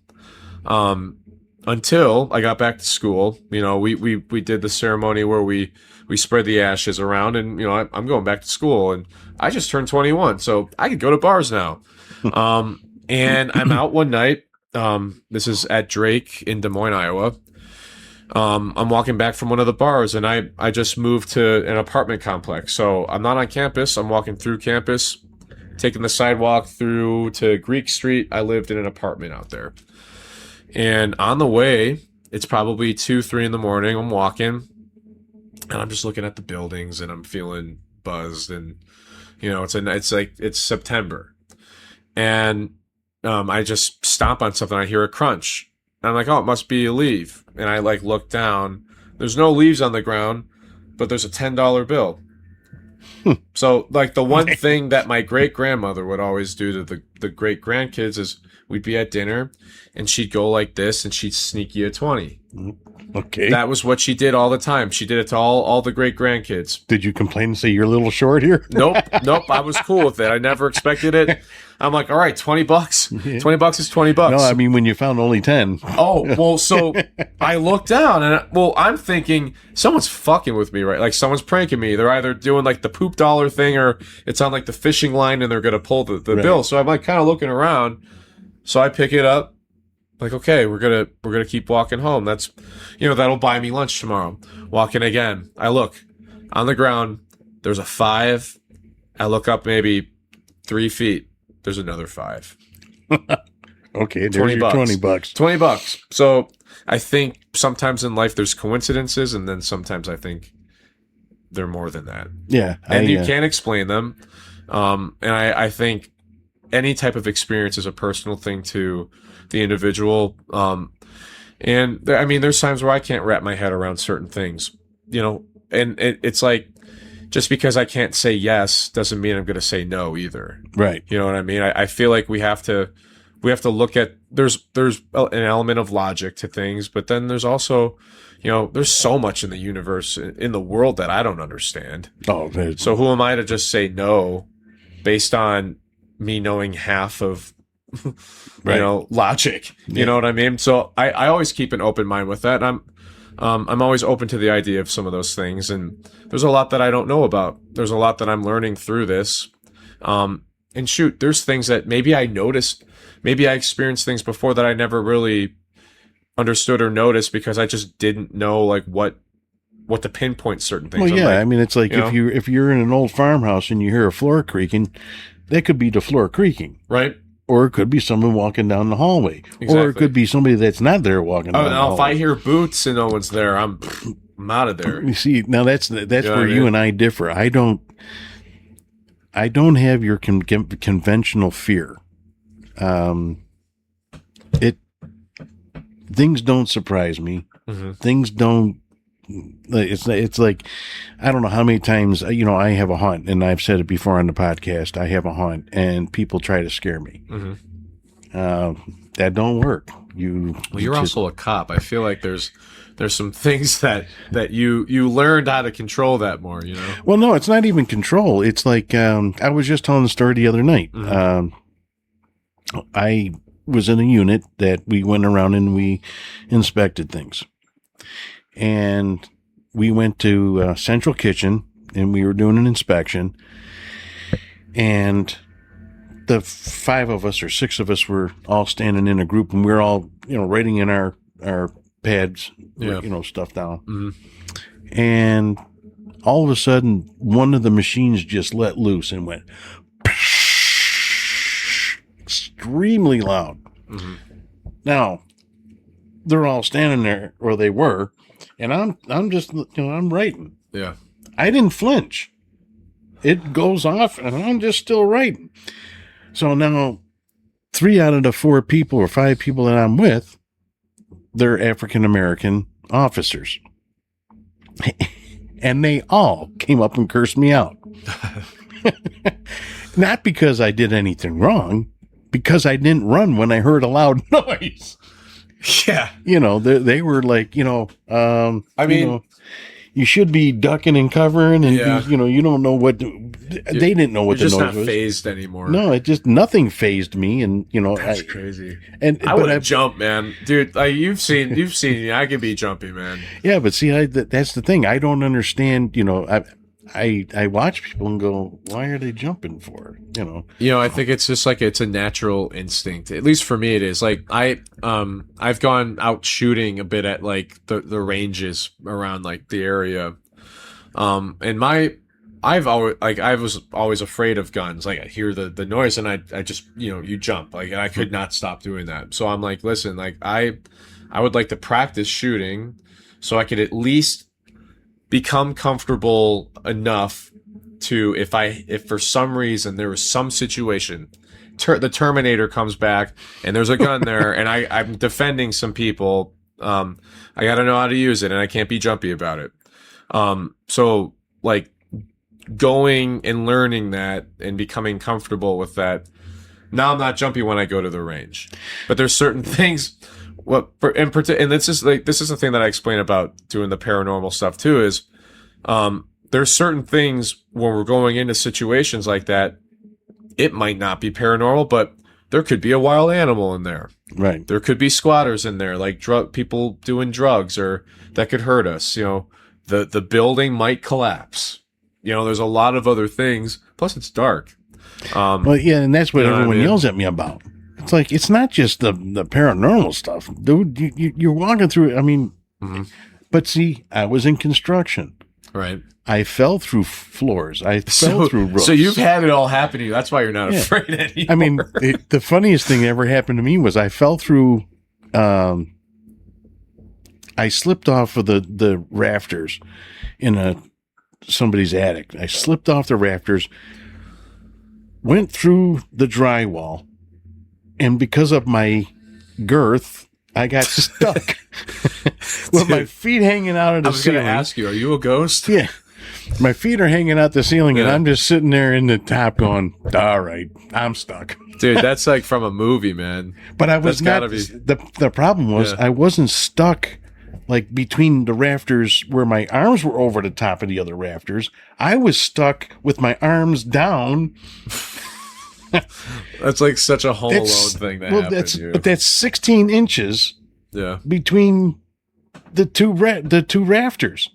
until I got back to school. You know, we did the ceremony where we spread the ashes around, and you know, I'm going back to school, and I just turned 21, so I could go to bars now. And I'm out one night. This is at Drake in Des Moines, Iowa. I'm walking back from one of the bars, and I just moved to an apartment complex. So I'm not on campus. I'm walking through campus, taking the sidewalk through to Greek Street. I lived in an apartment out there. And on the way, it's probably 2, 3 in the morning. I'm walking, and I'm just looking at the buildings, and I'm feeling buzzed. And, you know, it's September. And I just stomp on something. I hear a crunch. And I'm like, oh, it must be a leaf. And I like look down. There's no leaves on the ground, but there's a $10 bill. So like the one thing that my great grandmother would always do to the great grandkids is we'd be at dinner and she'd go like this and she'd sneak you a 20. Okay. That was what she did all the time. She did it to all the great grandkids. Did you complain and say you're a little short here? Nope. I was cool with it. I never expected it. I'm like, all right, $20. $20 is $20. No, I mean, when you found only 10. Oh, well, so I looked down and, I'm thinking someone's fucking with me, right? Like someone's pranking me. They're either doing like the poop dollar thing or it's on like the fishing line and they're going to pull the Right. bill. So I'm like kind of looking around. So I pick it up. Like, okay, we're going to keep walking home. That's, you know, that'll buy me lunch tomorrow. Walking again. I look on the ground. There's a 5. I look up maybe 3 feet. There's another 5. Okay, there's your $20. $20. So I think sometimes in life there's coincidences, and then sometimes I think they're more than that. Yeah. And you can't explain them. And I think any type of experience is a personal thing to the individual. And I mean, there's times where I can't wrap my head around certain things, you know, and it's like, just because I can't say yes doesn't mean I'm going to say no either. Right. You know what I mean? I feel like we have to look at, there's an element of logic to things, but then there's also, you know, there's so much in the universe, in the world that I don't understand. Oh, so who am I to just say no based on me knowing half of, Right. you know, logic? You know what I mean? So I always keep an open mind with that. And I'm always open to the idea of some of those things, and there's a lot that I don't know about. There's a lot that I'm learning through this. And shoot, there's things that maybe I noticed, maybe I experienced things before that I never really understood or noticed because I just didn't know like what to pinpoint certain things. Well, yeah, like, I mean, it's like if you're in an old farmhouse and you hear a floor creaking, that could be the floor creaking, right? Or it could be someone walking down the hallway. Exactly. Or it could be somebody that's not there walking down the hallway. If I hear boots and no one's there, I'm out of there. You see, now that's know where what I you mean? and I differ. I don't have your conventional fear. Things don't surprise me. Mm-hmm. Things don't. It's like, I don't know how many times, you know, I have a hunt, and I've said it before on the podcast. I have a hunt, and people try to scare me. Mm-hmm. That don't work. You're also a cop. I feel like there's some things that you learned how to control that more. You know. Well, no, it's not even control. It's like I was just telling the story the other night. Mm-hmm. I was in a unit that we went around and we inspected things. And we went to Central Kitchen and we were doing an inspection. And the 5 of us or 6 of us were all standing in a group, and we were all, you know, writing in our pads, you know, stuff down. Mm-hmm. And all of a sudden, one of the machines just let loose and went extremely loud. Mm-hmm. Now, they're all standing there, or they were, and I'm just, you know, I'm writing. Yeah. I didn't flinch. It goes off, and I'm just still writing. So now, 3 out of the 4 people or 5 people that I'm with, they're African American officers. And they all came up and cursed me out. Not because I did anything wrong, because I didn't run when I heard a loud noise. Yeah. You know, they were like, you know, I mean, you should be ducking and covering, and Yeah. you don't know what they didn't know what You're the just noise not was. phased anymore. No, nothing phased me, and That's crazy. And I would jump, man, dude. Like you've seen me. I can be jumpy, man. Yeah, but see, that's the thing. I don't understand. I watch people and go, why are they jumping for? I think it's just like it's a natural instinct. At least for me, it is. Like I've gone out shooting a bit at like the ranges around like the area. And I was always afraid of guns. Like I hear the noise and I just you jump. Like and I could not stop doing that. So I'm like, listen, like I would like to practice shooting so I could at least become comfortable enough to if for some reason there was some situation, the Terminator comes back and there's a gun there and I'm defending some people, I got to know how to use it and I can't be jumpy about it. So like going and learning that and becoming comfortable with that. Now I'm not jumpy when I go to the range, but there's certain things. And this is the thing that I explain about doing the paranormal stuff too. Is there's certain things when we're going into situations like that, it might not be paranormal, but there could be a wild animal in there. Right. There could be squatters in there, like people doing drugs, or that could hurt us. The building might collapse. There's a lot of other things. Plus, it's dark. Well, yeah, and that's what everyone yells at me about. It's like, it's not just the paranormal stuff, dude. You're walking through it. I mean, but see, I was in construction. Right. I fell through floors. I fell through roofs. So you've had it all happen to you. That's why you're not afraid anymore. I mean, the funniest thing that ever happened to me was I fell through. I slipped off of the rafters in somebody's attic. I slipped off the rafters, went through the drywall, and because of my girth, I got stuck with my feet hanging out of the ceiling. I was going to ask you, are you a ghost? Yeah. My feet are hanging out the ceiling, and I'm just sitting there in the top going, all right, I'm stuck. Dude, that's like from a movie, man. But I was not. The problem was I wasn't stuck like between the rafters where my arms were over the top of the other rafters. I was stuck with my arms down. That's like such a Home Alone thing that happened to you. But that's 16 inches between the two rafters.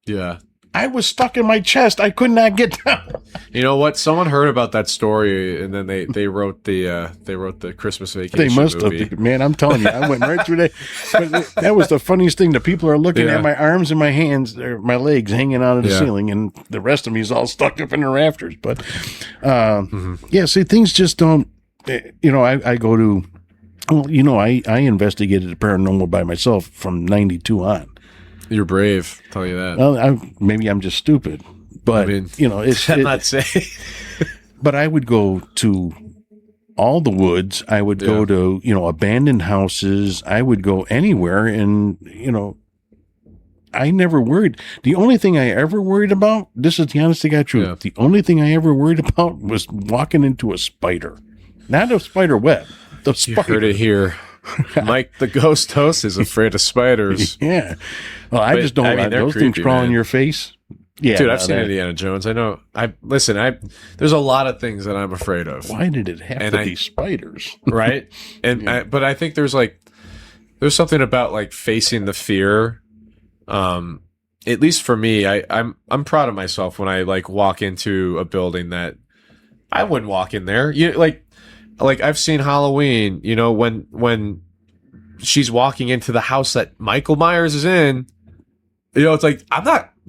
Yeah. I was stuck in my chest. I could not get down. You know what? Someone heard about that story, and then they wrote the Christmas Vacation. They must movie. have, man. I'm telling you, I went right through that. But that was the funniest thing. The people are looking at my arms and my hands, or my legs hanging out of the ceiling, and the rest of me is all stuck up in the rafters. But see, things just don't. I go to. Well, I investigated the paranormal by myself from '92 on. You're brave, I'll tell you that. Well, maybe I'm just stupid, but I'm not saying. But I would go to all the woods. I would go to abandoned houses. I would go anywhere, and I never worried. The only thing I ever worried about, this is the honest to God truth. The only thing I ever worried about was walking into a spider, not a spider web. The spider. You heard it here. Mike, the ghost host, is afraid of spiders. Yeah. Well, I just don't like those things crawl in your face. Yeah. Dude, I've seen Indiana Jones. I know. There's a lot of things that I'm afraid of. Why did it have to be spiders? Right? And but I think there's something about like facing the fear. At least for me, I'm proud of myself when I like walk into a building that I wouldn't walk in there. Like I've seen Halloween, when she's walking into the house that Michael Myers is in, it's like,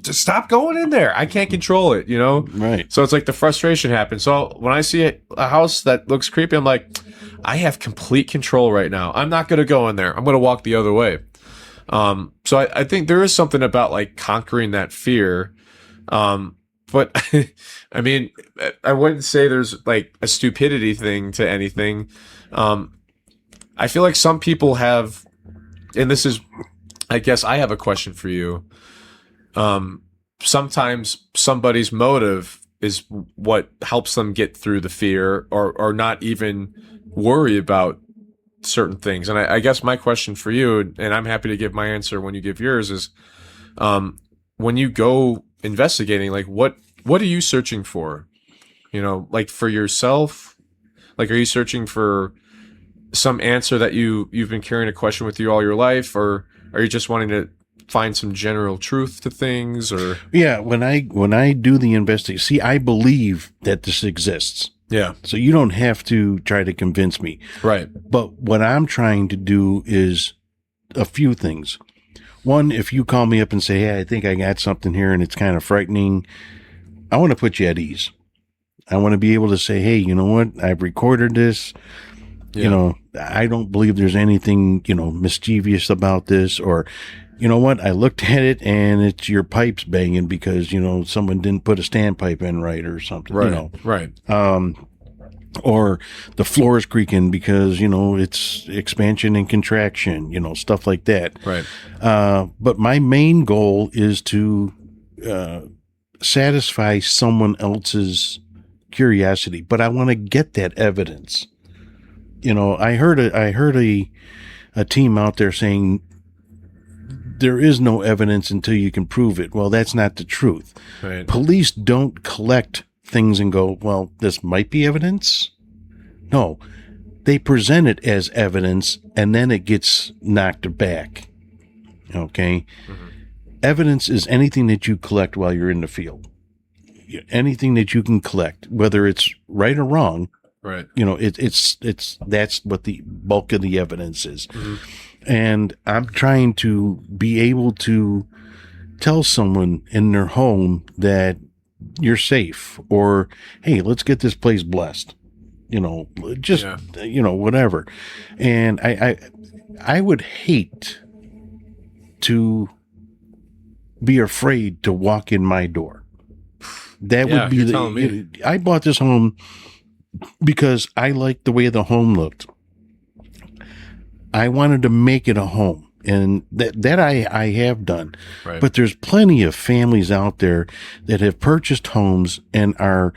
just stop going in there. I can't control it, Right. So it's like the frustration happens. So when I see a house that looks creepy, I'm like, I have complete control right now. I'm not going to go in there. I'm going to walk the other way. So I think there is something about like conquering that fear. But I mean, I wouldn't say there's like a stupidity thing to anything. I feel like some people have, and this is, I guess I have a question for you. Sometimes somebody's motive is what helps them get through the fear or not even worry about certain things. And I guess my question for you, and I'm happy to give my answer when you give yours, is, when you go investigating, like what are you searching for? Like for yourself? Like, are you searching for some answer that you've been carrying a question with you all your life, or are you just wanting to find some general truth to things? Or Yeah, when I do the investigation, see, I believe that this exists. yeah, So you don't have to try to convince me. right, But what I'm trying to do is a few things. One, if you call me up and say, hey, I think I got something here and it's kind of frightening, I want to put you at ease. I want to be able to say, hey, you know what? I've recorded this. yeah, I don't believe there's anything, mischievous about this. Or, you know what? I looked at it and it's your pipes banging because, someone didn't put a standpipe in right or something, right, right, or the floor is creaking because, it's expansion and contraction, stuff like that. right, But my main goal is to satisfy someone else's curiosity, but I want to get that evidence. I heard a team out there saying there is no evidence until you can prove it. Well, that's not the truth. right. Police don't collect things and go, well, this might be evidence. No, they present it as evidence and then it gets knocked back. Okay. Mm-hmm. Evidence is anything that you collect while you're in the field. Anything that you can collect, whether it's right or wrong, Right. it's that's what the bulk of the evidence is. Mm-hmm. And I'm trying to be able to tell someone in their home that you're safe, or, hey, let's get this place blessed, just, whatever. And I would hate to be afraid to walk in my door. That would be telling me. I bought this home because I liked the way the home looked. I wanted to make it a home, and that I have done. Right. But there's plenty of families out there that have purchased homes and are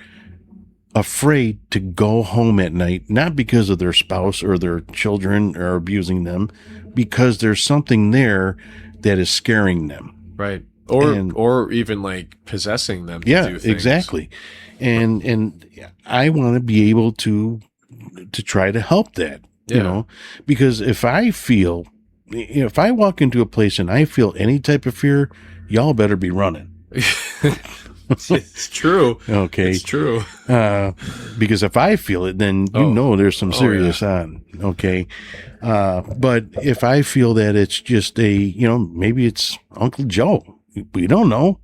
afraid to go home at night, not because of their spouse or their children are abusing them, because there's something there that is scaring them. Right. Or even like possessing them to do things. Exactly. And I want to be able to try to help that, because if I walk into a place and I feel any type of fear, y'all better be running. It's true. Okay. It's true. Because if I feel it, then there's some serious on. Okay. But if I feel that it's just maybe it's Uncle Joe. We don't know.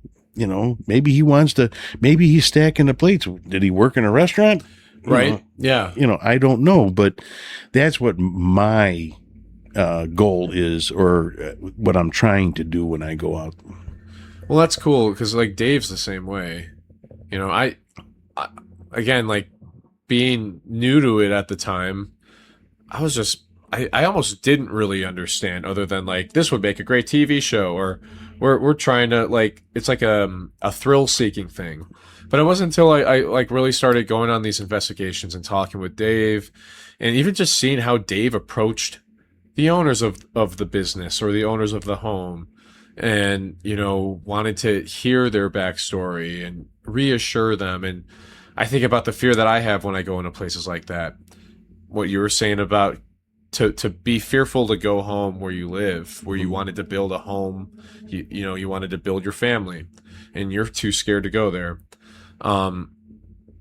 Maybe he's stacking the plates. Did he work in a restaurant? Right. Yeah. I don't know, but that's what my goal is, or what I'm trying to do when I go out. Well, that's cool, because like Dave's the same way. I again, like, being new to it at the time, I was just I almost didn't really understand, other than like, this would make a great TV show, or we're trying to, like, it's like a thrill seeking thing. But it wasn't until I like really started going on these investigations and talking with Dave, and even just seeing how Dave approached the owners of the business or the owners of the home, and wanted to hear their backstory and reassure them. And I think about the fear that I have when I go into places like that. What you were saying about to be fearful to go home where you live, where you wanted to build a home, you wanted to build your family, and you're too scared to go there.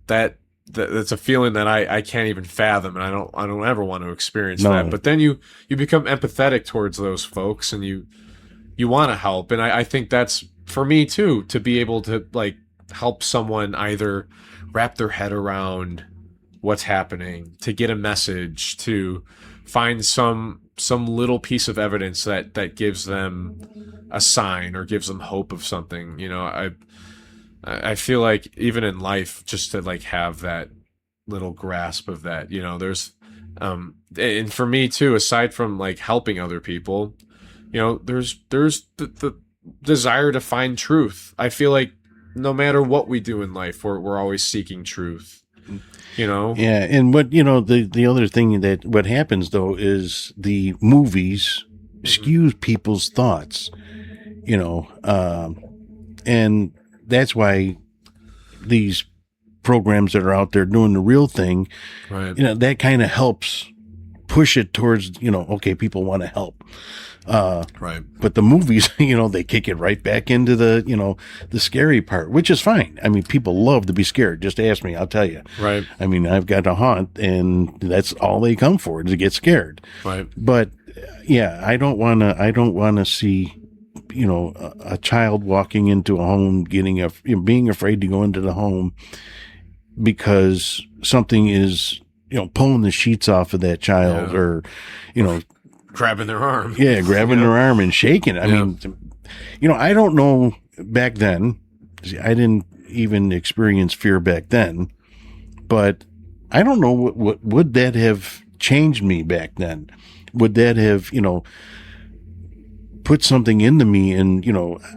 That's a feeling that I can't even fathom, and I don't ever want to experience that. But then you become empathetic towards those folks, and you want to help. And I think that's for me too, to be able to like help someone either wrap their head around what's happening, to get a message, to find some little piece of evidence that gives them a sign or gives them hope of something. I feel like even in life, just to like have that little grasp of that, there's and for me too, aside from like helping other people, there's the desire to find truth. I feel like no matter what we do in life, we're always seeking truth. Yeah, and what the other thing that what happens though is the movies skews people's thoughts. And that's why these programs that are out there doing the real thing, Right. That kind of helps push it towards, okay, people want to help. Right. But the movies, they kick it right back into the, the scary part, which is fine. I mean, people love to be scared. Just ask me, I'll tell you. Right. I mean, I've got a haunt, and that's all they come for, is to get scared. Right. But yeah, I don't want to see, a child walking into a home, being afraid to go into the home because something is, pulling the sheets off of that child, or, grabbing their arm. Yeah, grabbing their arm and shaking. I mean, I don't know back then. I didn't even experience fear back then, but I don't know what would that have changed me back then. Would that have, put something into me? And,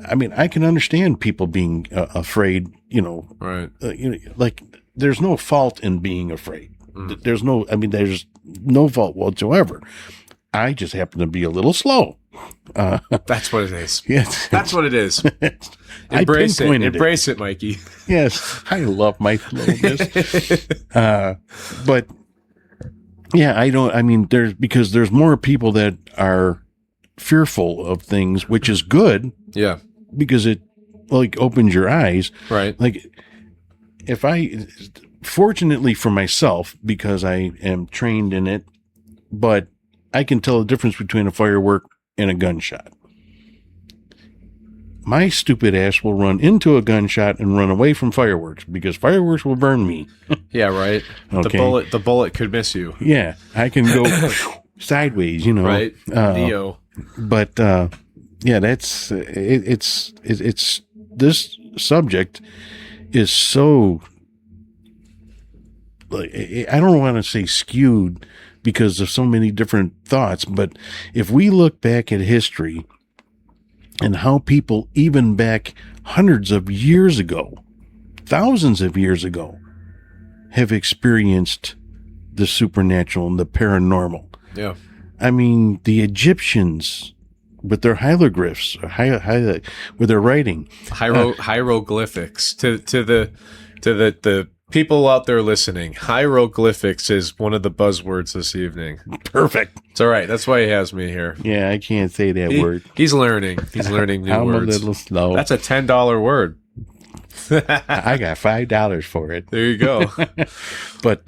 I mean, I can understand people being afraid, Right. Like there's no fault in being afraid. There's no fault whatsoever. I just happen to be a little slow. That's what it is. Yes. That's what it is. I Embrace it. pinpointed Embrace it, Mikey. Yes. I love my slowness. But yeah, there's more people that are fearful of things, which is good. Yeah. Because it opens your eyes. Right. Like fortunately for myself, because I am trained in it, but I can tell the difference between a firework and a gunshot. My stupid ass will run into a gunshot and run away from fireworks because fireworks will burn me. Yeah, right. Okay. The bullet could miss you. Yeah, I can go sideways, Right. Neo. But yeah, that's it's this subject is so, I don't want to say skewed because of so many different thoughts, but if we look back at history and how people even back hundreds of years ago, thousands of years ago, have experienced the supernatural and the paranormal. Yeah. I mean, the Egyptians with their hieroglyphs, with their writing, hieroglyphics to the people out there listening. Hieroglyphics is one of the buzzwords this evening. Perfect. It's all right. That's why he has me here. Yeah, I can't say that word. He's learning. He's learning new words. I'm a little slow. That's a $10 word. I got $5 for it. There you go. But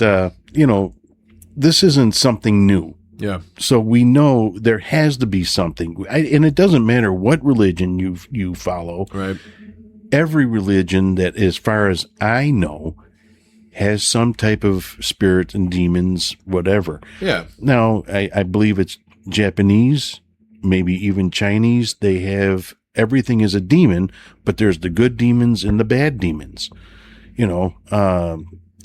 this isn't something new. Yeah. So we know there has to be something, and it doesn't matter what religion you follow. Right. Every religion that, as far as I know, has some type of spirit and demons, whatever. Yeah. Now, I believe it's Japanese, maybe even Chinese. They have everything is a demon, but there's the good demons and the bad demons.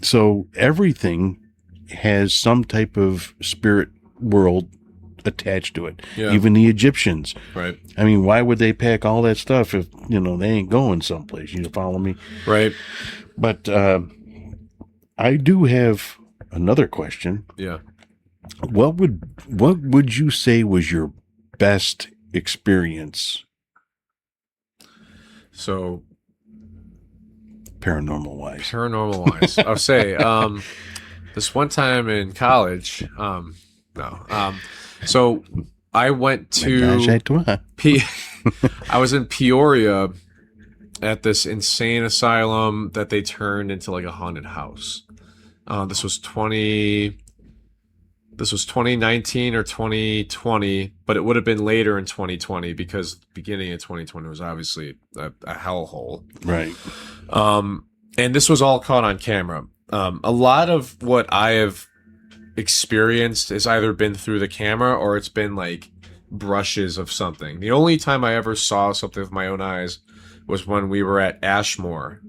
So everything has some type of spirit world attached to it. Yeah. Even the Egyptians. Right. I mean, why would they pack all that stuff if, they ain't going someplace? You follow me? Right. But I do have another question. Yeah. What would you say was your best experience? So paranormal wise. I'll say, this one time in college, so I went to I was in Peoria at this insane asylum that they turned into like a haunted house. This was 2019 or 2020, but it would have been later in 2020 because the beginning of 2020 was obviously a hellhole. Right. And this was all caught on camera. A lot of what I have experienced has either been through the camera or it's been like brushes of something. The only time I ever saw something with my own eyes was when we were at Ashmore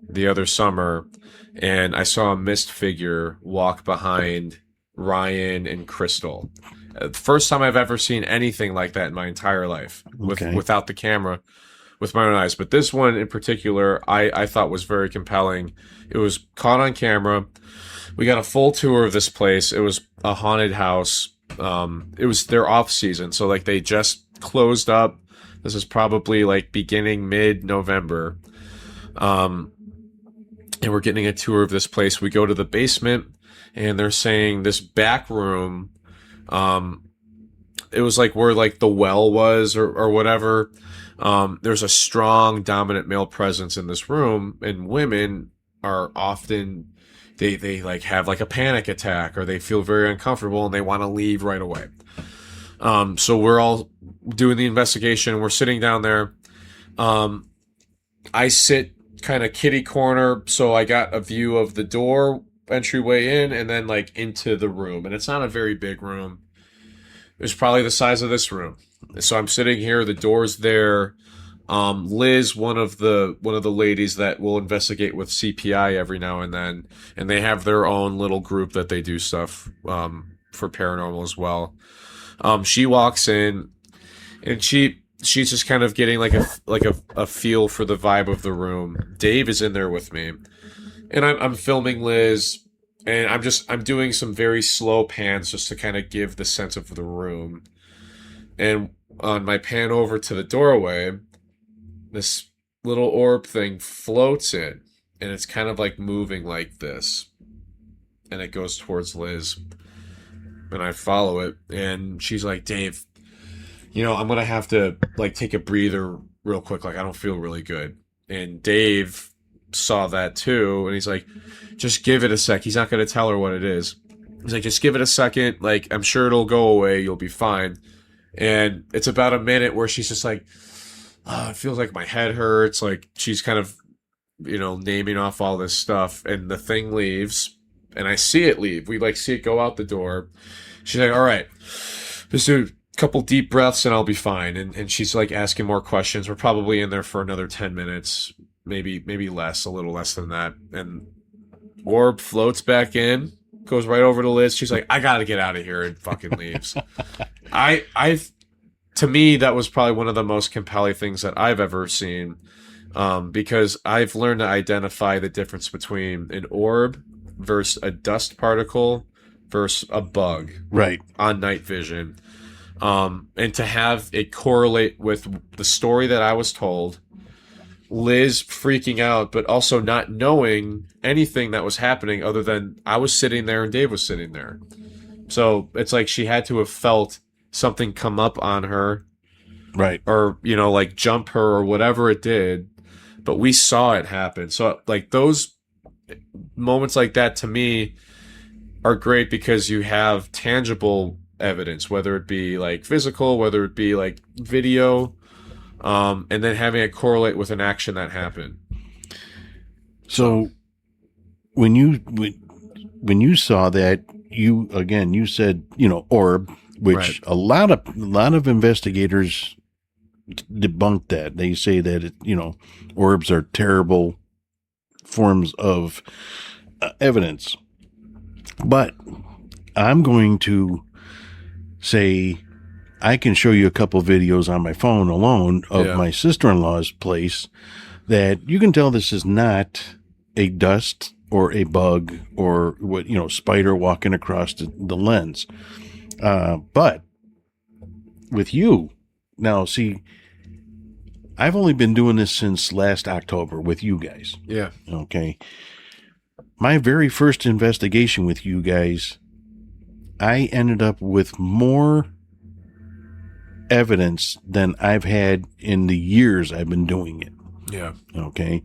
the other summer, and I saw a mist figure walk behind Ryan and Crystal. The first time I've ever seen anything like that in my entire life without the camera, with my own eyes. But this one in particular, I thought was very compelling. It was caught on camera. We got a full tour of this place. It was a haunted house. It was their off season. So like they just closed up This is probably like beginning mid-November. And we're getting a tour of this place. We go to the basement, and they're saying this back room, it was like where like the well was or whatever. There's a strong dominant male presence in this room, and women are often they like have like a panic attack, or they feel very uncomfortable and they want to leave right away. So we're all doing the investigation. We're sitting down there. I sit kind of kitty corner, so I got a view of the door entryway in, and then like into the room. And it's not a very big room. It's probably the size of this room. So I'm sitting here. The door's there. Liz, one of the ladies that will investigate with CPI every now and then, and they have their own little group that they do stuff for paranormal as well. She walks in, and she's just kind of getting like a feel for the vibe of the room. Dave is in there with me, and I'm filming Liz, and I'm doing some very slow pans just to kind of give the sense of the room. And on my pan over to the doorway, this little orb thing floats in, and it's kind of like moving like this, and it goes towards Liz, and I follow it, and she's like, Dave, I'm going to have to like take a breather real quick. Like, I don't feel really good. And Dave saw that too. And he's like, just give it a sec. He's not going to tell her what it is. He's like, just give it a second. Like, I'm sure it'll go away. You'll be fine. And it's about a minute where she's just like, oh, it feels like my head hurts. Like, she's kind of, naming off all this stuff. And the thing leaves, and I see it leave. We like see it go out the door. She's like, all right, just do couple deep breaths and I'll be fine. And she's like asking more questions. We're probably in there for another 10 minutes, maybe less, a little less than that. And orb floats back in, goes right over to Liz. She's like, I gotta get out of here, and fucking leaves. To me, that was probably one of the most compelling things that I've ever seen, because I've learned to identify the difference between an orb versus a dust particle versus a bug, right, on night vision. And to have it correlate with the story that I was told, Liz freaking out, but also not knowing anything that was happening other than I was sitting there and Dave was sitting there. So it's like she had to have felt something come up on her, right, or like jump her or whatever it did, but we saw it happen. So like those moments like that to me are great because you have tangible evidence, whether it be like physical, whether it be like video, and then having it correlate with an action that happened. So when you saw that, you said orb, which Right. a lot of investigators debunk that. They say that orbs are terrible forms of evidence, but I'm going to say I can show you a couple videos on my phone alone of my sister-in-law's place that you can tell this is not a dust or a bug or what spider walking across the lens. But with you now, see, I've only been doing this since last October with you guys. Yeah. Okay. My very first investigation with you guys, I ended up with more evidence than I've had in the years I've been doing it. Yeah. Okay.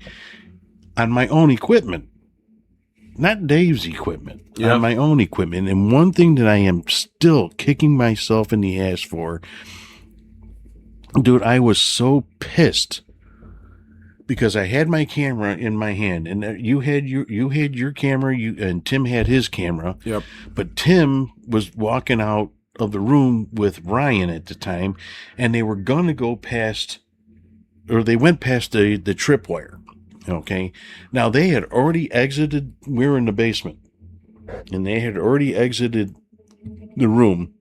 On my own equipment, not Dave's equipment, on my own equipment. And one thing that I am still kicking myself in the ass for, dude, I was so pissed because I had my camera in my hand, and you had your camera, and Tim had his camera. Yep. But Tim was walking out of the room with Ryan at the time, and they were going to go past, or they went past the tripwire. Okay. Now they had already exited. We were in the basement, and they had already exited the room,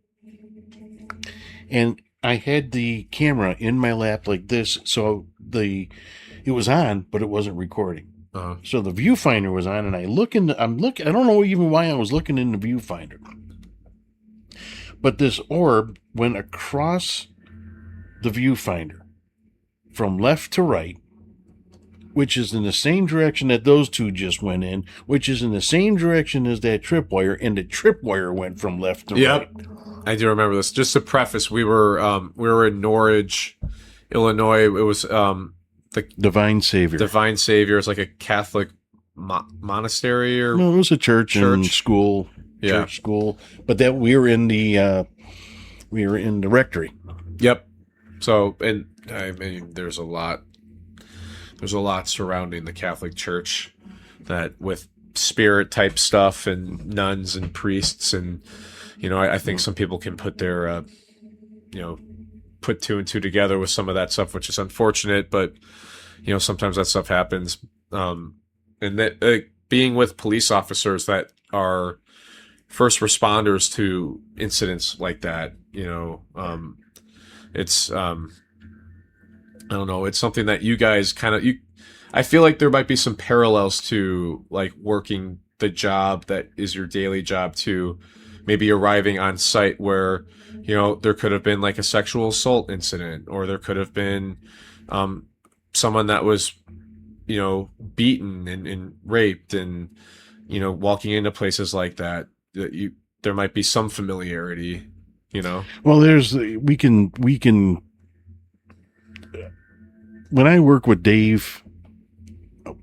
and I had the camera in my lap like this, so it was on, but it wasn't recording. Uh-huh. So the viewfinder was on, and I don't know even why I was looking in the viewfinder. But this orb went across the viewfinder, from left to right, which is in the same direction that those two just went in, which is in the same direction as that tripwire, and the tripwire went from left to right. I do remember this. Just to preface, we were in Norridge, Illinois. It was the Divine Savior. Divine Savior. It's like a Catholic monastery or no, it was a church and school. Yeah. Church school, but that we were in the rectory. Yep. So, and I mean, there's a lot surrounding the Catholic Church that with spirit type stuff and nuns and priests, and I think some people can put their put two and two together with some of that stuff, which is unfortunate, but sometimes that stuff happens. And that being with police officers that are first responders to incidents like that, it's I don't know, it's something that you guys I feel like there might be some parallels to like working the job that is your daily job to maybe arriving on site where there could have been like a sexual assault incident, or there could have been someone that was beaten and raped, and walking into places like that there might be some familiarity. Well, we can when I work with Dave,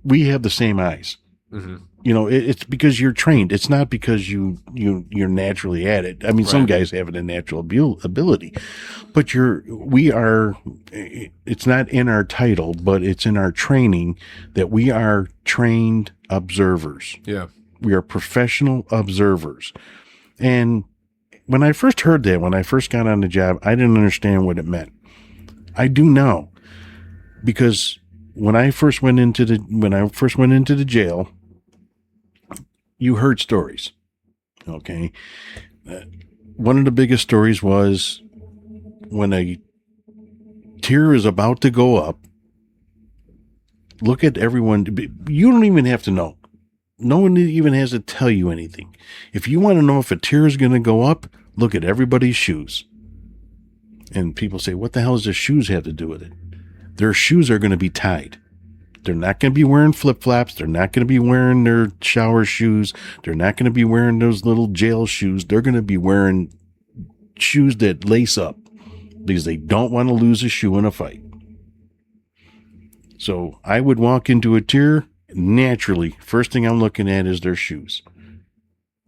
we have the same eyes. Mm-hmm. It's because you're trained. It's not because you're naturally at it. I mean, some guys have it a natural ability, but it's not in our title, but it's in our training that we are trained observers. Yeah. We are professional observers. And when I first heard that, when I first got on the job, I didn't understand what it meant. I do now, because when I first went into the jail, you heard stories. Okay. One of the biggest stories was when a tier is about to go up, look at everyone. You don't even have to know. No one even has to tell you anything. If you want to know if a tier is going to go up, look at everybody's shoes. And people say, what the hell does their shoes have to do with it? Their shoes are going to be tied. They're not going to be wearing flip-flops. They're not going to be wearing their shower shoes. They're not going to be wearing those little jail shoes. They're going to be wearing shoes that lace up because they don't want to lose a shoe in a fight. So I would walk into a tier. Naturally, first thing I'm looking at is their shoes.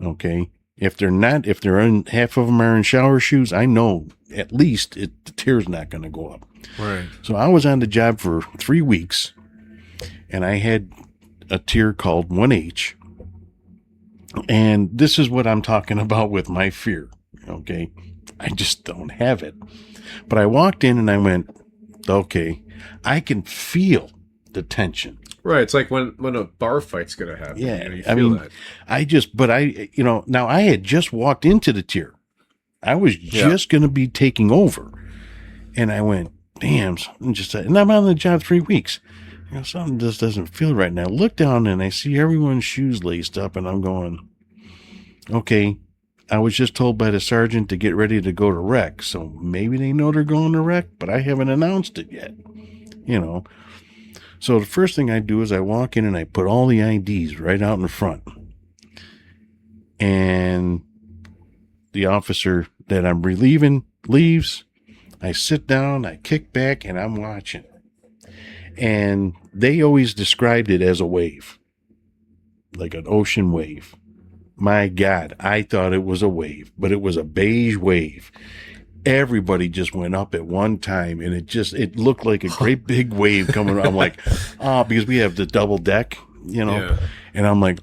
Okay. If they're in, half of them are in shower shoes, I know at least the tier's not going to go up. Right. So I was on the job for 3 weeks, and I had a tier called 1H. And this is what I'm talking about with my fear. Okay. I just don't have it. But I walked in and I went, okay, I can feel the tension. Right. It's like when a bar fight's going to happen. Yeah. You feel that. Now I had just walked into the tier. I was just going to be taking over. And I went, damn, and I'm on the job 3 weeks. Something just doesn't feel right now. Look down and I see everyone's shoes laced up, and I'm going, okay, I was just told by the sergeant to get ready to go to rec. So maybe they know they're going to rec, but I haven't announced it yet. So the first thing I do is I walk in and I put all the IDs right out in front. And the officer that I'm relieving leaves. I sit down, I kick back, and I'm watching. And they always described it as a wave, like an ocean wave. My God, I thought it was a wave, but it was a beige wave. Everybody just went up at one time, and it looked like a great big wave coming. I'm like, because we have the double deck, and I'm like,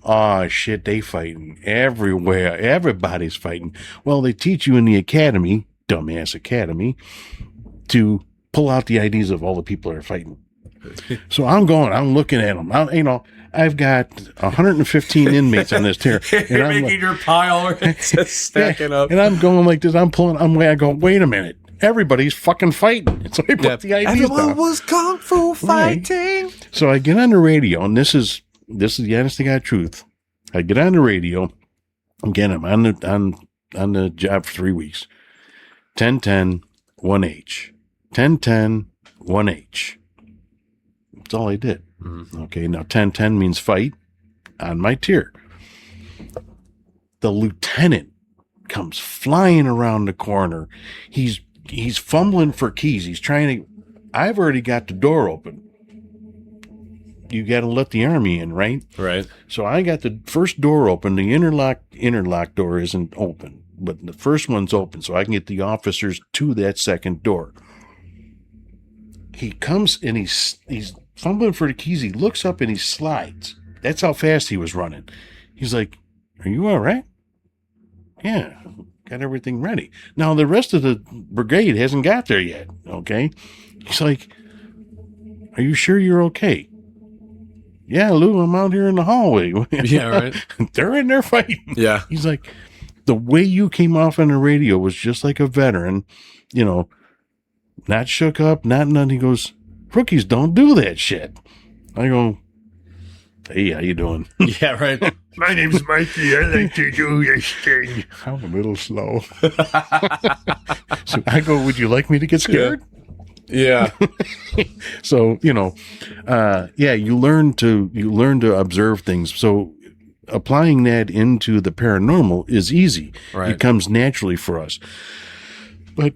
shit, they fighting everywhere. Everybody's fighting. Well, they teach you in the academy, dumbass academy, to pull out the IDs of all the people that are fighting. So I'm looking at them. I've got 115 inmates on this tier. You're making your pile, just stacking up. And I'm going like this. I go, wait a minute. Everybody's fucking fighting. So I put the IDs Everyone down. was kung fu fighting. Right. So I get on the radio, and this is the honest to God truth. I get on the radio. Again, I'm on the job for 3 weeks. 1010 1H. 1010 1H. That's all I did. Okay, now 10-10 means fight on my tier. The lieutenant comes flying around the corner. He's fumbling for keys. He's trying to. I've already got the door open. You got to let the army in, right? Right. So I got the first door open. The interlock door isn't open, but the first one's open, so I can get the officers to that second door. He comes and he's fumbling for the keys. He looks up and he slides. That's how fast he was running. He's like, "Are you all right?" "Yeah, got everything ready." Now the rest of the brigade hasn't got there yet. Okay, he's like, "Are you sure you're okay?" "Yeah, Lou, I'm out here in the hallway." Yeah, right. They're in there fighting. Yeah. He's like, "The way you came off on the radio was just like a veteran, not shook up, not none." He goes, "Rookies don't do that shit." I go, "Hey, how you doing?" Yeah, right. My name's Mikey. I like to do this thing. I'm a little slow. So I go, "Would you like me to get scared?" Yeah. So, you learn to observe things. So applying that into the paranormal is easy. Right. It comes naturally for us. But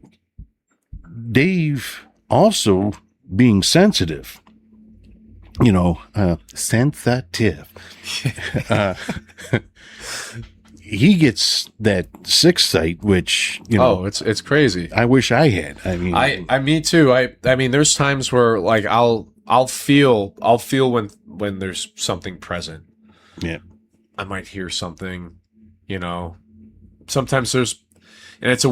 Dave also being sensitive, sensitive. He gets that sixth sight, which, it's crazy. I wish I had. I mean, me too. I mean, there's times where like I'll feel when there's something present. Yeah. I might hear something, sometimes there's, and it's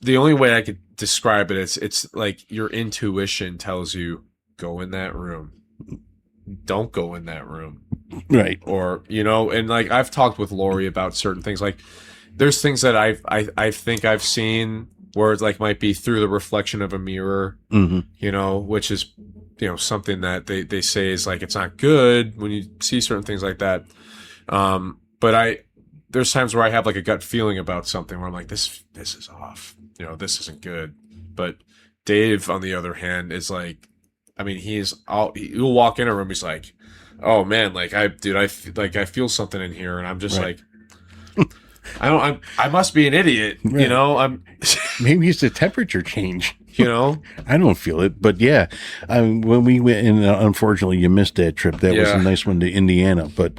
the only way I could describe it. It's like your intuition tells you, go in that room. Don't go in that room. Right. Or, and like I've talked with Lori about certain things. Like there's things that I think I've seen where it's like might be through the reflection of a mirror, which is, something that they say is like, it's not good when you see certain things like that. But there's times where I have like a gut feeling about something where I'm like, this is off, this isn't good. But Dave, on the other hand, is like, I mean, he'll walk in a room. He's like, "Oh man, like I feel something in here," and I'm just right. like, I must be an idiot, right. I'm maybe it's the temperature change. I don't feel it, but yeah, when we went, and unfortunately you missed that trip. That was a nice one to Indiana, but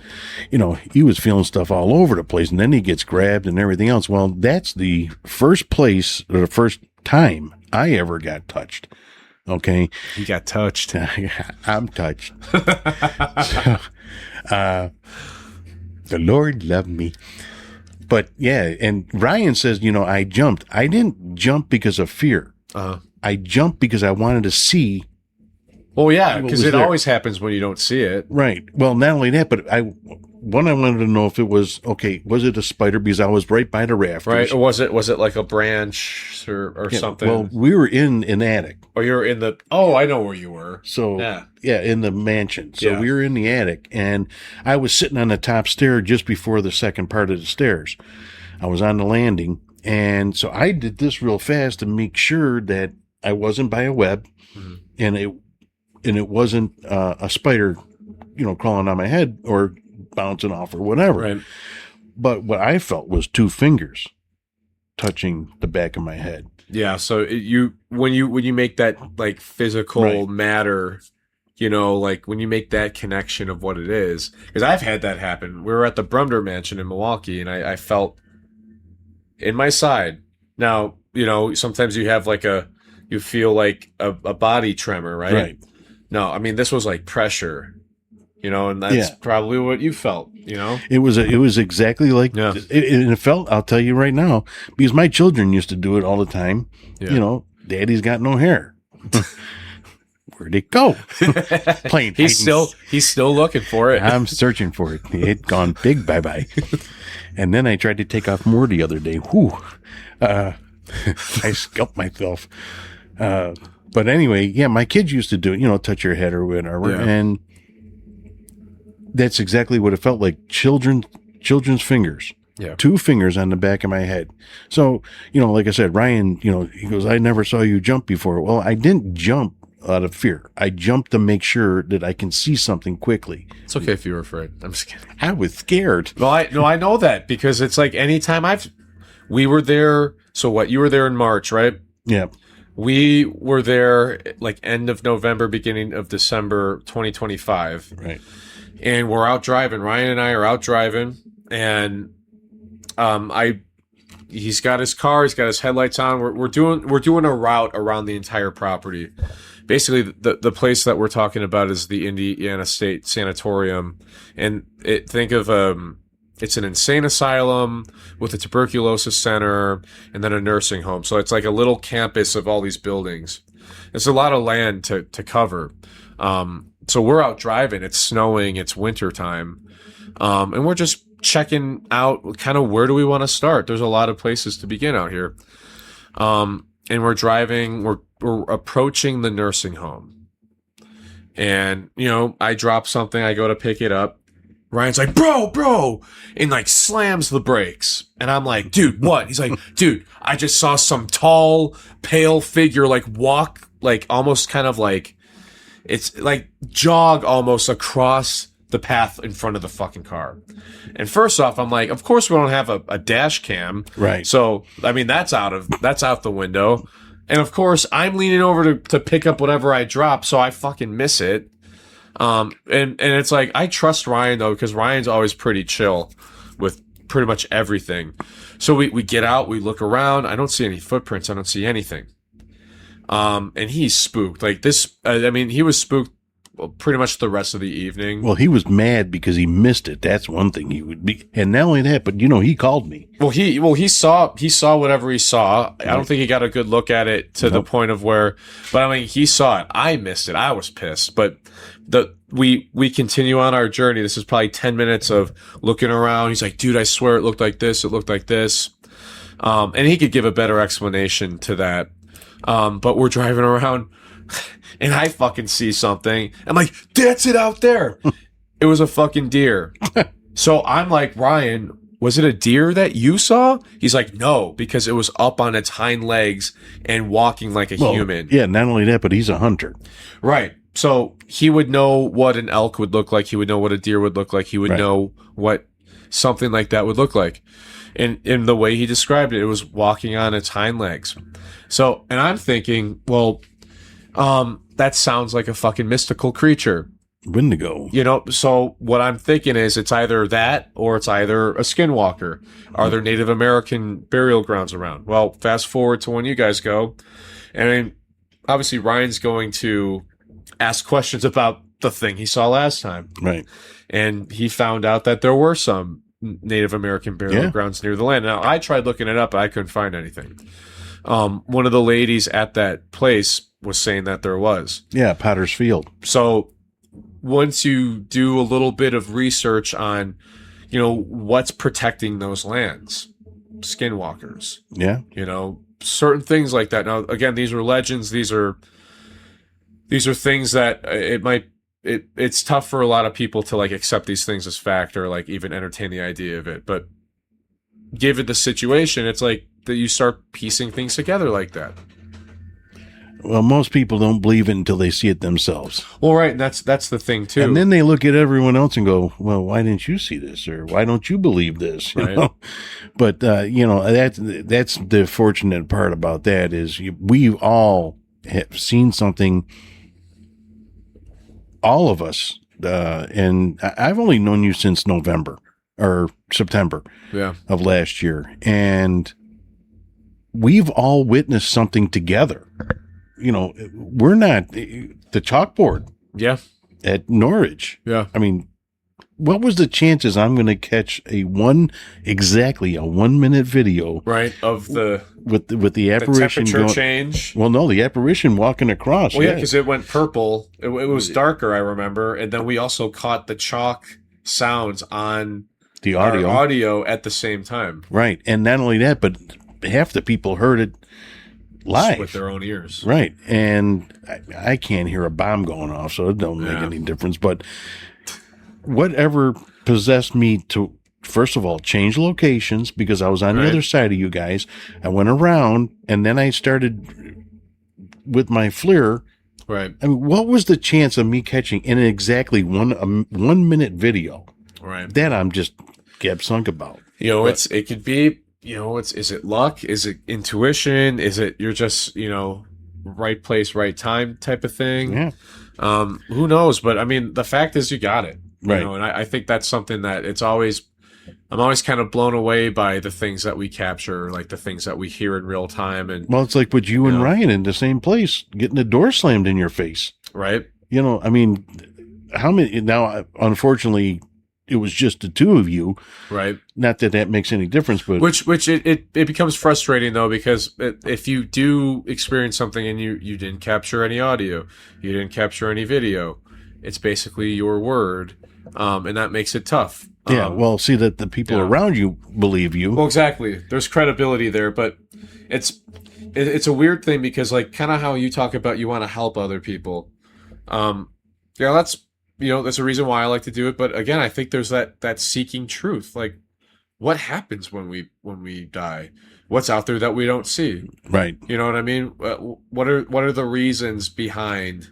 he was feeling stuff all over the place, and then he gets grabbed and everything else. Well, that's the first place or the first time I ever got touched. Okay. He got touched. I'm touched. So, the Lord loved me. But yeah, and Ryan says, I jumped. I didn't jump because of fear. I jumped because I wanted to see. Well, yeah, because it always happens when you don't see it. Right. Well, not only that, but I wanted to know if it was, was it a spider? Because I was right by the rafters. Right. Or was it like a branch or something? Well, we were in an attic. Or you were in I know where you were. So, in the mansion. So we were in the attic, and I was sitting on the top stair just before the second part of the stairs. I was on the landing, and so I did this real fast to make sure that I wasn't by a web, and it wasn't a spider, crawling on my head or bouncing off or whatever. Right. But what I felt was two fingers touching the back of my head. Yeah. So when you make that like physical matter, like when you make that connection of what it is, because I've had that happen. We were at the Brumder Mansion in Milwaukee, and I felt in my side. Now, sometimes you have like you feel like a body tremor, right? Right. No, I mean, this was like pressure, and that's probably what you felt, It was exactly like, it felt, I'll tell you right now, because my children used to do it all the time. Yeah. Daddy's got no hair. Where'd it go? Playing. He's still looking for it. I'm searching for it. It had gone big bye-bye. And then I tried to take off more the other day. Whew. I scalped myself. But anyway, my kids used to do it, touch your head or whatever. Yeah. And that's exactly what it felt like. Children's fingers. Yeah. Two fingers on the back of my head. So, like I said, Ryan, he goes, "I never saw you jump before." Well, I didn't jump out of fear. I jump to make sure that I can see something quickly. It's okay if you were afraid. I'm just kidding. I was scared. No, I know that because it's like anytime we were there. So what? You were there in March, right? Yeah. We were there like end of November, beginning of December, 2025. Right. And we're out driving. Ryan and I are out driving, and he's got his car, he's got his headlights on. We're doing a route around the entire property. Basically, the place that we're talking about is the Indiana State Sanatorium, and think of it's an insane asylum with a tuberculosis center and then a nursing home. So it's like a little campus of all these buildings. It's a lot of land to cover. So we're out driving. It's snowing. It's winter time, and we're just checking out kind of where do we want to start. There's a lot of places to begin out here, and we're driving. We're approaching the nursing home, and I drop something. I go to pick it up. Ryan's like, bro, and like slams the brakes. And I'm like, dude, what? He's like, dude, I just saw some tall, pale figure like walk, like almost kind of like, it's like jog almost across the path in front of the fucking car. And first off, I'm like, of course we don't have a dash cam. Right. So, I mean, that's out the window. And of course, I'm leaning over to pick up whatever I drop, so I fucking miss it. And it's like, I trust Ryan though, because Ryan's always pretty chill with pretty much everything. So we get out, we look around. I don't see any footprints. I don't see anything. And he's spooked like this. I mean, he was spooked pretty much the rest of the evening. Well, he was mad because he missed it. That's one thing he would be. And not only that, but he called me. He saw whatever he saw. I don't think he got a good look at it to the point of where, but I mean, he saw it. I missed it. I was pissed, but we continue on our journey. This is probably 10 minutes of looking around. He's like, dude, I swear it looked like this. It looked like this. And he could give a better explanation to that. But we're driving around and I fucking see something. I'm like, that's it out there. It was a fucking deer. So I'm like, Ryan, was it a deer that you saw? He's like, no, because it was up on its hind legs and walking like a human. Yeah, not only that, but he's a hunter. Right. So he would know what an elk would look like. He would know what a deer would look like. He would know what something like that would look like. And in the way he described it, it was walking on its hind legs. So, and I'm thinking, well, that sounds like a fucking mystical creature. Wendigo. So what I'm thinking is it's either that or it's either a skinwalker. Are there Native American burial grounds around? Well, fast forward to when you guys go. And I mean, obviously Ryan's going to ask questions about the thing he saw last time. Right. And he found out that there were some Native American burial grounds near the land. Now, I tried looking it up, but I couldn't find anything. One of the ladies at that place was saying that there was. Yeah, Potter's Field. So once you do a little bit of research on, what's protecting those lands, skinwalkers. Yeah. Certain things like that. Now, again, these are legends. These are things that it's tough for a lot of people to like accept these things as fact or like even entertain the idea of it. But given the situation, it's like that you start piecing things together like that. Well, most people don't believe it until they see it themselves. Well, right. And that's the thing too. And then they look at everyone else and go, well, why didn't you see this? Or why don't you believe this? Right. But, that's the fortunate part about that is we all have seen something, all of us. And I've only known you since November or September of last year. And we've all witnessed something together. We're not the chalkboard. Yeah. At Norwich. Yeah. I mean, what was the chances I'm going to catch a 1 minute video? Right. Of the, with the apparition. The temperature change. Well, no, the apparition walking across. Well, yeah, because it went purple. It was darker, I remember. And then we also caught the chalk sounds on the audio at the same time. Right. And not only that, but half the people heard it live with their own ears. Right. And I can't hear a bomb going off, so it don't make any difference. But whatever possessed me to, first of all, change locations because I was on the other side of you guys. I went around and then I started with my FLIR Right. I mean, what was the chance of me catching in exactly 1 minute video Right. that I'm just sunk about? You know, it could be, you know, is it luck? Is it intuition? Is it you're just, you know, right place, right time type of thing? Yeah. Who knows? But I mean, the fact is you got it. You Right. know, and I think that's something that I'm always kind of blown away by the things that we capture, like the things that we hear in real time. And Well, it's like with you and Ryan in the same place, getting the door slammed in your face. right. You know, I mean, how many now? Unfortunately, it was just the two of you. Right. Not that that makes any difference, but Which it becomes frustrating though, because if you do experience something and you didn't capture any audio, you didn't capture any video, it's basically your word, and that makes it tough. yeah. Well, see that the people around you believe you. Well, exactly. There's credibility there, but it's a weird thing because like kind of how you talk about you want to help other people. Yeah, that's a reason why I like to do it. But again, I think there's that seeking truth. Like, what happens when we die? What's out there that we don't see? Right. You know what I mean? What are the reasons behind,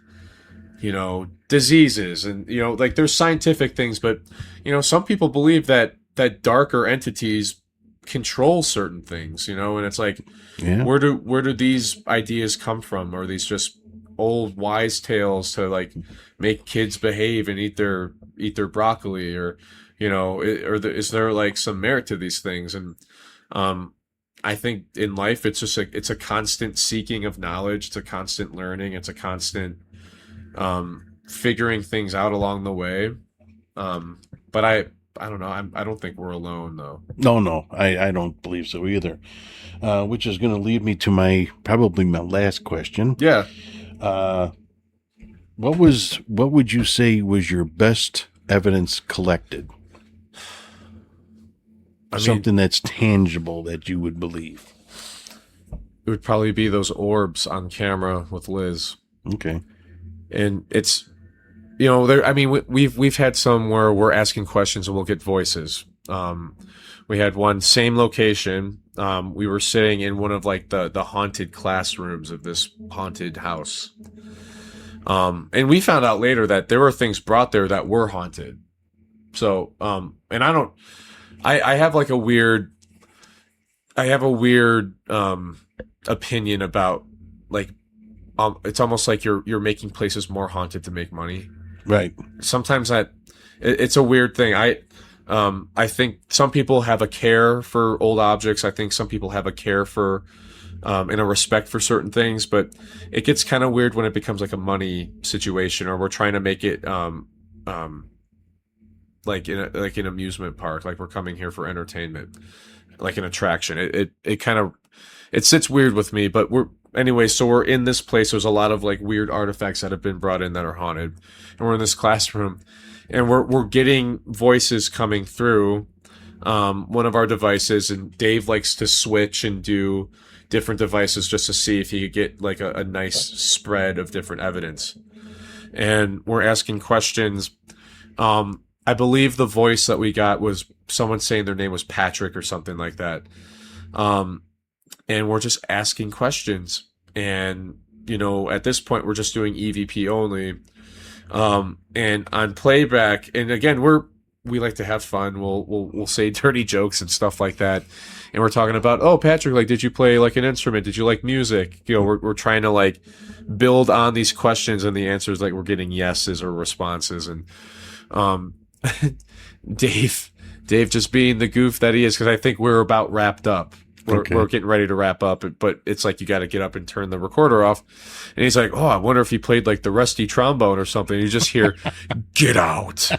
you know, diseases? And you know, like there's scientific things, but you know, some people believe that darker entities control certain things. You know, and it's like, Yeah. where do these ideas come from? Or are these just old wise tales to like make kids behave and eat their broccoli, or you know, is there like some merit to these things? And I think in life it's just it's a constant seeking of knowledge, it's a constant learning, it's a constant figuring things out along the way. But I don't know, I don't think we're alone though. No, I don't believe so either. Which is going to lead me to probably my last question. Yeah. What would you say was your best evidence collected? Something that's tangible that you would believe. It would probably be those orbs on camera with Liz. Okay. And it's, you know, I mean, we've had some where we're asking questions and we'll get voices. We had one, same location. We were sitting in one of like the haunted classrooms of this haunted house. And we found out later that there were things brought there that were haunted. So, and I have like a weird opinion about like, it's almost like you're making places more haunted to make money. Right. Sometimes it's a weird thing. I think some people have a care for old objects. I think some people have a care for, and a respect for certain things, but it gets kind of weird when it becomes like a money situation, or we're trying to make it, like in an amusement park, like we're coming here for entertainment, like an attraction. It kind of, it sits weird with me, but so we're in this place. There's a lot of like weird artifacts that have been brought in that are haunted, and we're in this classroom, and we're getting voices coming through one of our devices, and Dave likes to switch and do different devices just to see if he could get like a nice spread of different evidence. And we're asking questions. I believe the voice that we got was someone saying their name was Patrick or something like that. And we're just asking questions. And, you know, at this point, we're just doing EVP only. And on playback, and again, we like to have fun. We'll say dirty jokes and stuff like that. And we're talking about, oh, Patrick, like, did you play like an instrument? Did you like music? You know, we're trying to like build on these questions, and the answers, like, we're getting yeses or responses. And, Dave just being the goof that he is, because I think we're about wrapped up. We're getting ready to wrap up, but it's like you got to get up and turn the recorder off. And he's like, oh, I wonder if he played like the rusty trombone or something. You just hear, get out.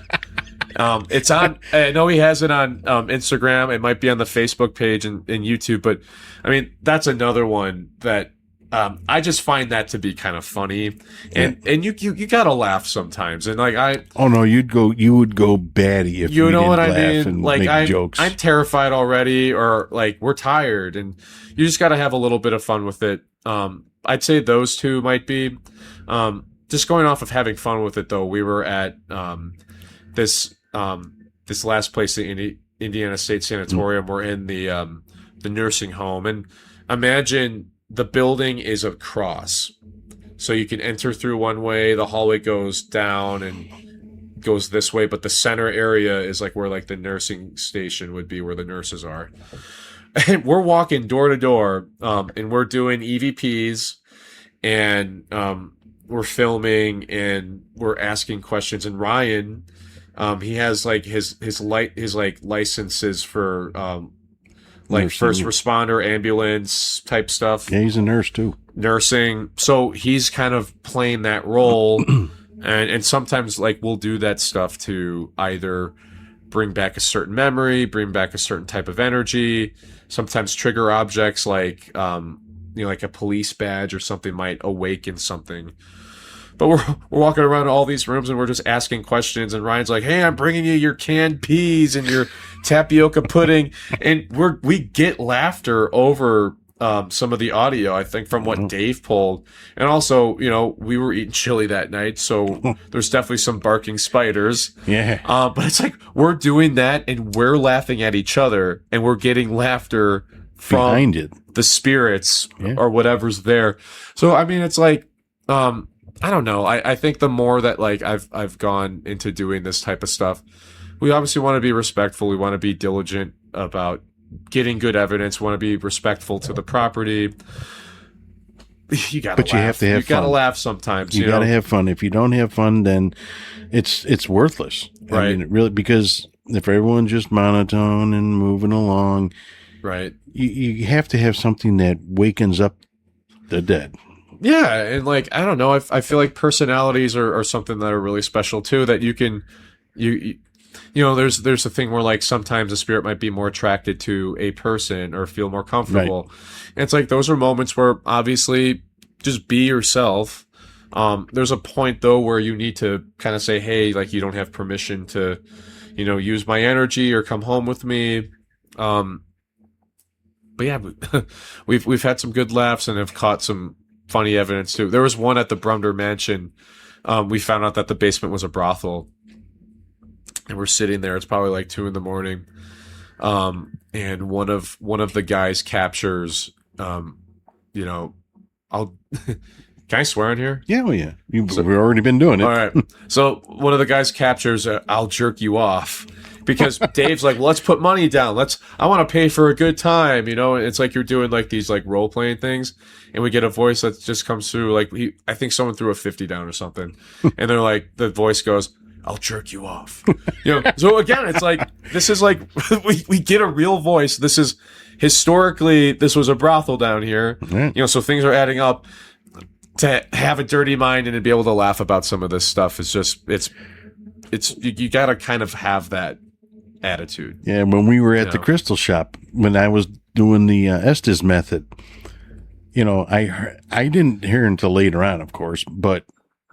It's on, I know he has it on Instagram. It might be on the Facebook page and YouTube, but I mean, that's another one that I just find that to be kind of funny, and you gotta laugh sometimes, and like you would go batty if you know didn't what I laugh mean. and Like make jokes. I'm terrified already, or like we're tired, and you just gotta have a little bit of fun with it. I'd say those two might be. Just going off of having fun with it though, we were at this last place, the Indiana State Sanatorium. We're in the nursing home, and imagine. The building is a cross. So you can enter through one way, the hallway goes down and goes this way, but the center area is like where like the nursing station would be, where the nurses are. And we're walking door to door, and we're doing EVPs, and we're filming, and we're asking questions. And Ryan, he has like his like licenses for like Nursing. first responder, ambulance type stuff. Yeah, he's a nurse too. Nursing. So he's kind of playing that role. And sometimes like we'll do that stuff to either bring back a certain memory, bring back a certain type of energy, sometimes trigger objects like, like a police badge or something might awaken something. But we're walking around all these rooms and we're just asking questions. And Ryan's like, "Hey, I'm bringing you your canned peas and your tapioca pudding." And we get laughter over some of the audio, I think, from what Dave pulled. And also, we were eating chili that night, so there's definitely some barking spiders. Yeah. But it's like we're doing that and we're laughing at each other and we're getting laughter from Behind it. the spirits or whatever's there. So, I mean, it's like, I don't know. I think the more that like I've gone into doing this type of stuff, we obviously want to be respectful. We want to be diligent about getting good evidence. Want to be respectful to the property. You gotta laugh. You have to have You gotta fun. laugh sometimes. You gotta have fun. If you don't have fun, then it's worthless. Right. I mean, it really, because if everyone's just monotone and moving along, right. you have to have something that wakens up the dead. Yeah, and like I don't know, I feel like personalities are something that are really special too. That you can, there's a thing where like sometimes a spirit might be more attracted to a person or feel more comfortable. Right. And it's like those are moments where obviously just be yourself. There's a point though where you need to kind of say, "Hey, like you don't have permission to, use my energy or come home with me." But yeah, we've had some good laughs and have caught some funny evidence too. There was one at the Brumder Mansion. We found out that the basement was a brothel, and we're sitting there. It's probably like 2 a.m. And one of the guys captures. I'll. Can I swear in here? Yeah, well, yeah. We've already been doing it. All right. So one of the guys captures, "I'll jerk you off," because Dave's like, "Let's put money down. I want to pay for a good time." It's like you're doing like these like role playing things, and we get a voice that just comes through. Like I think someone threw a 50 down or something, and they're like, the voice goes, "I'll jerk you off." So again, it's like this is like we get a real voice. This is historically this was a brothel down here. Right. So things are adding up. To have a dirty mind and to be able to laugh about some of this stuff is just it's you got to kind of have that attitude. Yeah, when we were at the crystal shop, when I was doing the Estes method, I didn't hear until later on, of course, but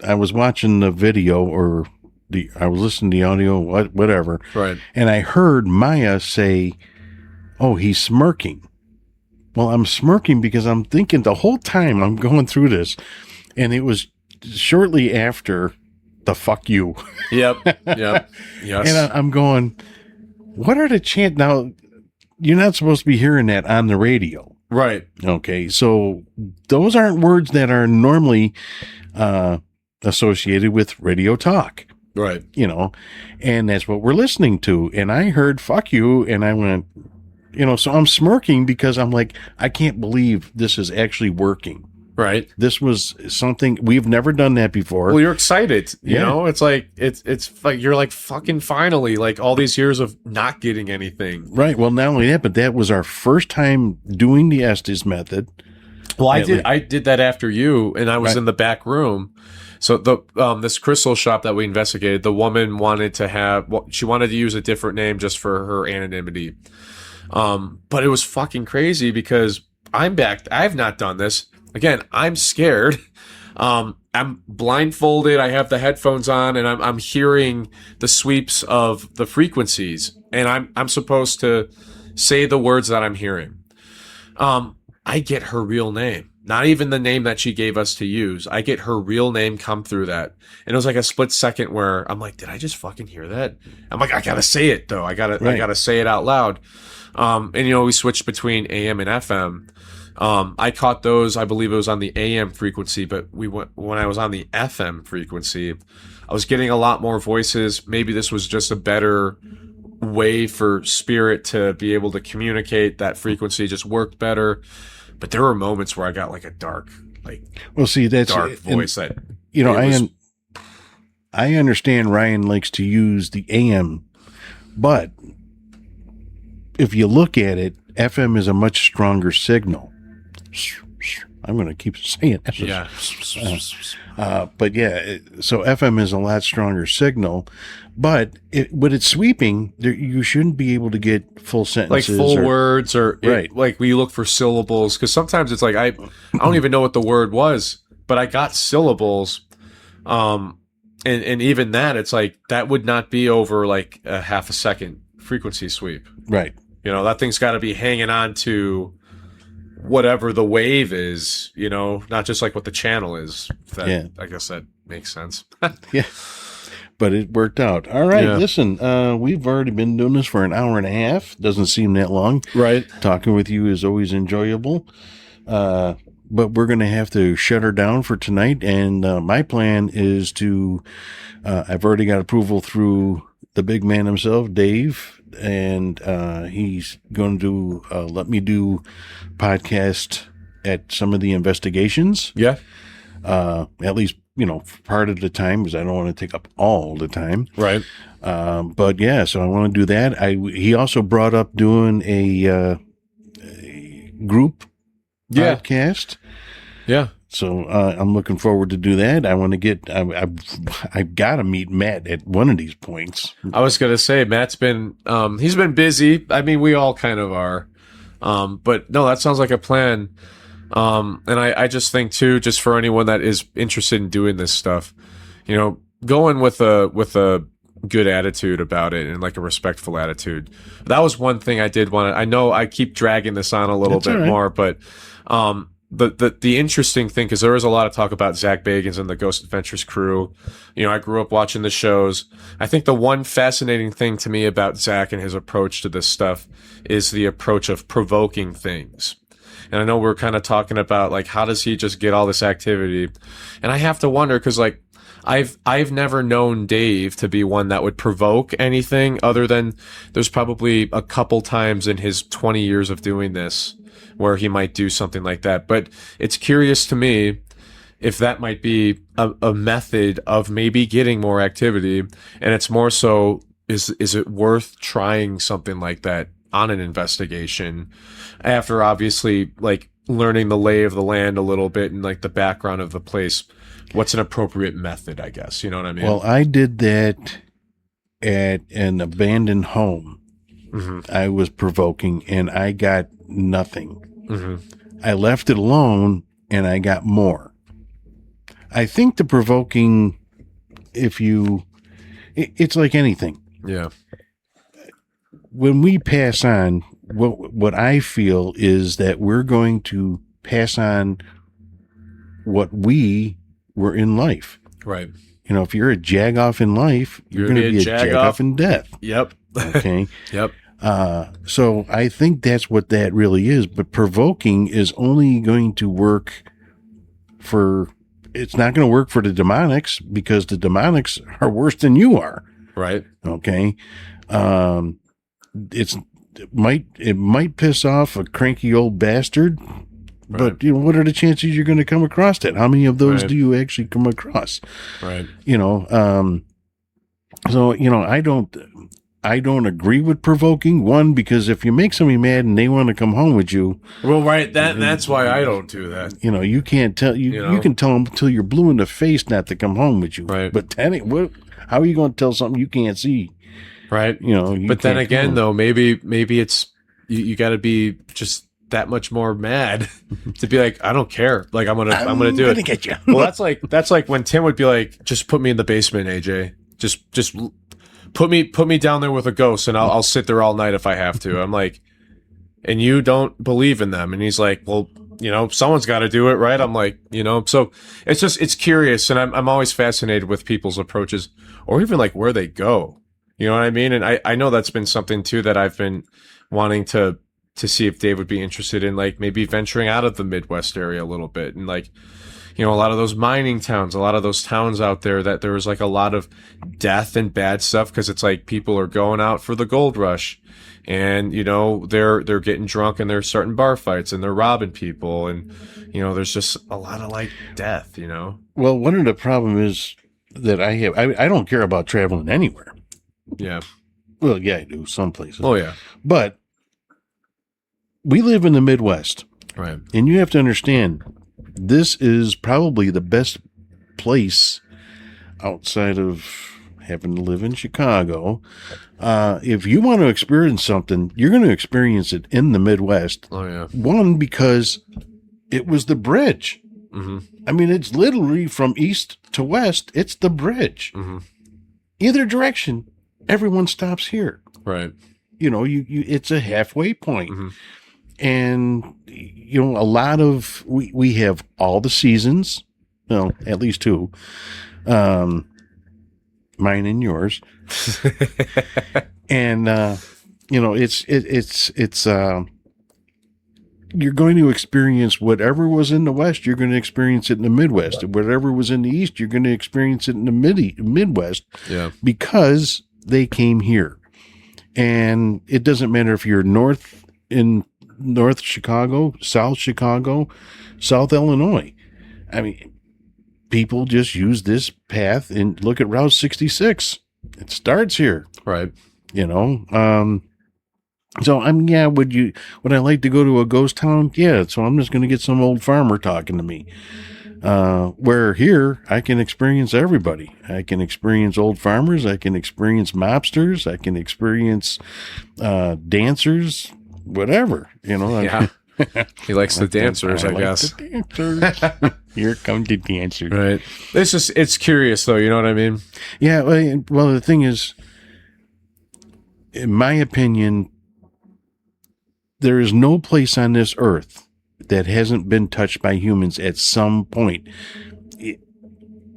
I was watching the video I was listening to the audio, whatever. Right. And I heard Maya say, "Oh, he's smirking." Well, I'm smirking because I'm thinking the whole time I'm going through this, and it was shortly after the "fuck you." Yep. Yes. And I'm going, what are the chant? Now, you're not supposed to be hearing that on the radio. Right. Okay. So those aren't words that are normally associated with radio talk. Right. And that's what we're listening to. And I heard "fuck you," and I went, so I'm smirking because I'm like, I can't believe this is actually working. Right. This was something we've never done that before. Well, you're excited. Yeah. It's like it's like you're like fucking finally, like all these years of not getting anything. Right. Well, not only that, but that was our first time doing the Estes method. Well, I did that after you, and I was in the back room. So this crystal shop that we investigated, the woman wanted to use a different name just for her anonymity. But it was fucking crazy because I'm back. I've not done this. Again, I'm scared. I'm blindfolded. I have the headphones on, and I'm hearing the sweeps of the frequencies, and I'm supposed to say the words that I'm hearing. I get her real name, not even the name that she gave us to use. I get her real name come through that, and it was like a split second where I'm like, "Did I just fucking hear that?" I'm like, "I gotta say it though. I gotta say it out loud." And we switched between AM and FM. I caught those, I believe it was on the AM frequency, but when I was on the FM frequency, I was getting a lot more voices. Maybe this was just a better way for spirit to be able to communicate. That frequency just worked better. But there were moments where I got like a dark, that's dark voice that, I understand Ryan likes to use the AM, but if you look at it, FM is a much stronger signal. I'm going to keep saying it. yeah. But yeah, so FM is a lot stronger signal, but when it's sweeping, you shouldn't be able to get full sentences, like full words, or right. Like when you look for syllables, because sometimes it's like I don't even know what the word was, but I got syllables. And even that, it's like that would not be over like a half a second frequency sweep. Right. That thing's got to be hanging on to whatever the wave is, not just like what the channel is. I guess that makes sense. Yeah. But it worked out. All right. Yeah. Listen, we've already been doing this for an hour and a half. Doesn't seem that long. Right. Talking with you is always enjoyable. But we're going to have to shut her down for tonight. And my plan is to, I've already got approval through the big man himself, Dave. And he's going to let me do podcast at some of the investigations. Yeah. At least, part of the time, because I don't want to take up all the time. Right. But yeah, so I want to do that. He also brought up doing a group podcast. Yeah. So I'm looking forward to do that. I want to get. I've got to meet Matt at one of these points. I was gonna say Matt's been he's been busy. I mean, we all kind of are. But no, that sounds like a plan. And I just think too, just for anyone that is interested in doing this stuff, going with a good attitude about it and like a respectful attitude. That was one thing I did want to. I know I keep dragging this on a little bit more, but the interesting thing, because there was a lot of talk about Zach Bagans and the Ghost Adventures crew. I grew up watching the shows. I think the one fascinating thing to me about Zach and his approach to this stuff is the approach of provoking things. And I know we're kind of talking about like, how does he just get all this activity? And I have to wonder, because like I've never known Dave to be one that would provoke anything, other than there's probably a couple times in his 20 years of doing this where he might do something like that. But it's curious to me if that might be a method of maybe getting more activity. And it's more so, is it worth trying something like that on an investigation after obviously like learning the lay of the land a little bit and like the background of the place? What's an appropriate method, I guess? You know what I mean? Well, I did that at an abandoned home. Mm-hmm. I was provoking and I got nothing. Mm-hmm. I left it alone and I got more. I think the provoking, it's like anything. Yeah. When we pass on, what I feel is that we're going to pass on what we were in life. Right. If you're a jagoff in life, you're going to be a jagoff in death. Yep. Okay. Yep. So I think that's what that really is. But provoking is only going to work it's not going to work for the demonics, because the demonics are worse than you are. Right. Okay. It might piss off a cranky old bastard, but what are the chances you're going to come across that? How many of those do you actually come across? Right. So, I don't agree with provoking. One, because if you make somebody mad and they want to come home with you. Well, right. That's why I don't do that. You can't tell, you can tell them until you're blue in the face not to come home with you. Right. But how are you going to tell something you can't see? Right. But then again, though, maybe it's, you got to be just that much more mad to be like, I don't care. Like, I'm gonna do it. Get you. Well, that's like when Tim would be like, just put me in the basement, AJ. Just put me down there with a ghost, and I'll sit there all night if I have to. I'm like, and you don't believe in them, and he's like, well, someone's got to do it, right? I'm like, so it's curious, and I'm always fascinated with people's approaches, or even like where they go. You know what I mean? And I know that's been something too that I've been wanting to see if Dave would be interested in, like maybe venturing out of the Midwest area a little bit. And like, you know, a lot of those mining towns, a lot of those towns out there that there was like a lot of death and bad stuff because it's like people are going out for the gold rush. And, you know, they're getting drunk and they're starting bar fights and they're robbing people. And, you know, there's just a lot of like death, you know? Well, one of the problems that I have, I don't care about traveling anywhere. Yeah. Well, yeah, I do some places. Oh, yeah. But we live in the Midwest. Right. And you have to understand, this is probably the best place outside of having to live in Chicago. If you want to experience something, you're going to experience it in the Midwest. Oh, yeah. One, because it was the bridge. Mm-hmm. I mean, it's literally from east to west. It's the bridge. Mm-hmm. Either direction, everyone stops here. Right. You know, it's a halfway point. Mm-hmm. And, you know, a lot of, we have all the seasons, well, at least two, mine and yours. And, you know, you're going to experience whatever was in the West, you're going to experience it in the Midwest. Whatever was in the East, you're going to experience it in the Midwest. Yeah. Because they came here. And it doesn't matter if you're in North Chicago, South Illinois. I mean, people just use this path and look at Route 66. It starts here. Right. You know, so would I like to go to a ghost town? Yeah. So I'm just going to get some old farmer talking to me. Where here I can experience everybody. I can experience old farmers. I can experience mobsters. I can experience, dancers, whatever, you know. Yeah. He likes the dancers, I guess. The dancers. Here come the dancers. Right. It's curious though. You know what I mean? Yeah. Well, the thing is, in my opinion, there is no place on this earth that hasn't been touched by humans at some point.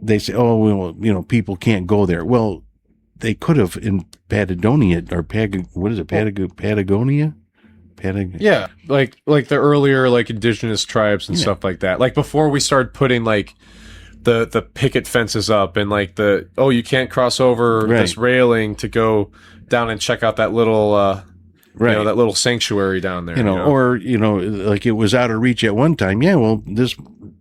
They say, oh, well, you know, people can't go there. Well, they could have in Patagonia or Patagonia? Yeah. Like the earlier, like indigenous tribes and stuff like that. Like before we started putting like the picket fences up and like you can't cross over this railing to go down and check out that little, you know, that little sanctuary down there. You know, or, you know, like it was out of reach at one time. Yeah, well, this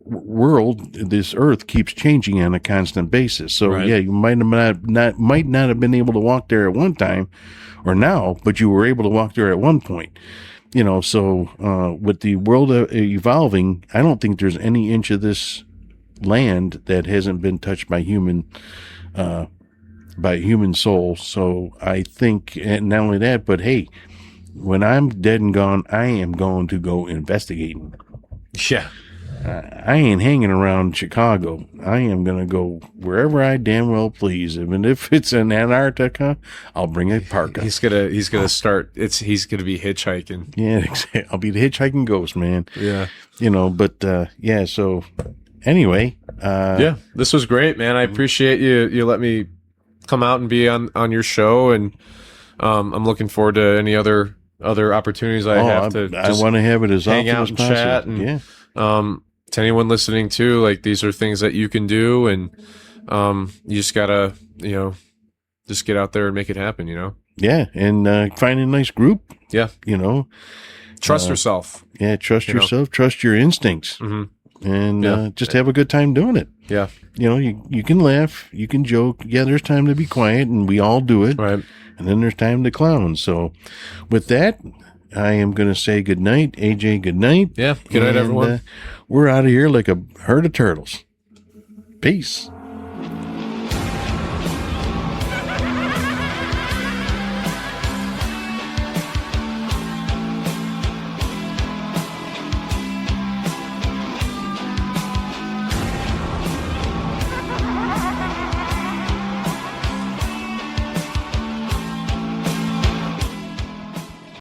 world, this earth keeps changing on a constant basis. So, yeah, you might not have been able to walk there at one time or now, but you were able to walk there at one point. You know, so with the world evolving, I don't think there's any inch of this land that hasn't been touched by human soul. So I think, and not only that, but hey, when I'm dead and gone, I am going to go investigating. Yeah. I ain't hanging around Chicago. I am going to go wherever I damn well please. Even if it's in Antarctica, I'll bring a parka. He's gonna start. He's gonna be hitchhiking. Yeah, exactly. I'll be the hitchhiking ghost, man. Yeah. You know, but yeah. So anyway, yeah, this was great, man. I appreciate you let me come out and be on your show, and I'm looking forward to any other opportunities I have to. I want to have it as hang often out as and possible. chat, and yeah. To anyone listening too, like these are things that you can do, and you just gotta, you know, just get out there and make it happen, you know. Yeah, and find a nice group. Yeah, you know, trust yourself. Yeah, trust yourself. Trust your instincts, and just have a good time doing it. Yeah, you know, you can laugh, you can joke. Yeah, there's time to be quiet, and we all do it. Right, and then there's time to clown. So, with that, I am going to say good night, AJ. Good night. Yeah, good night, everyone. We're out of here like a herd of turtles. Peace.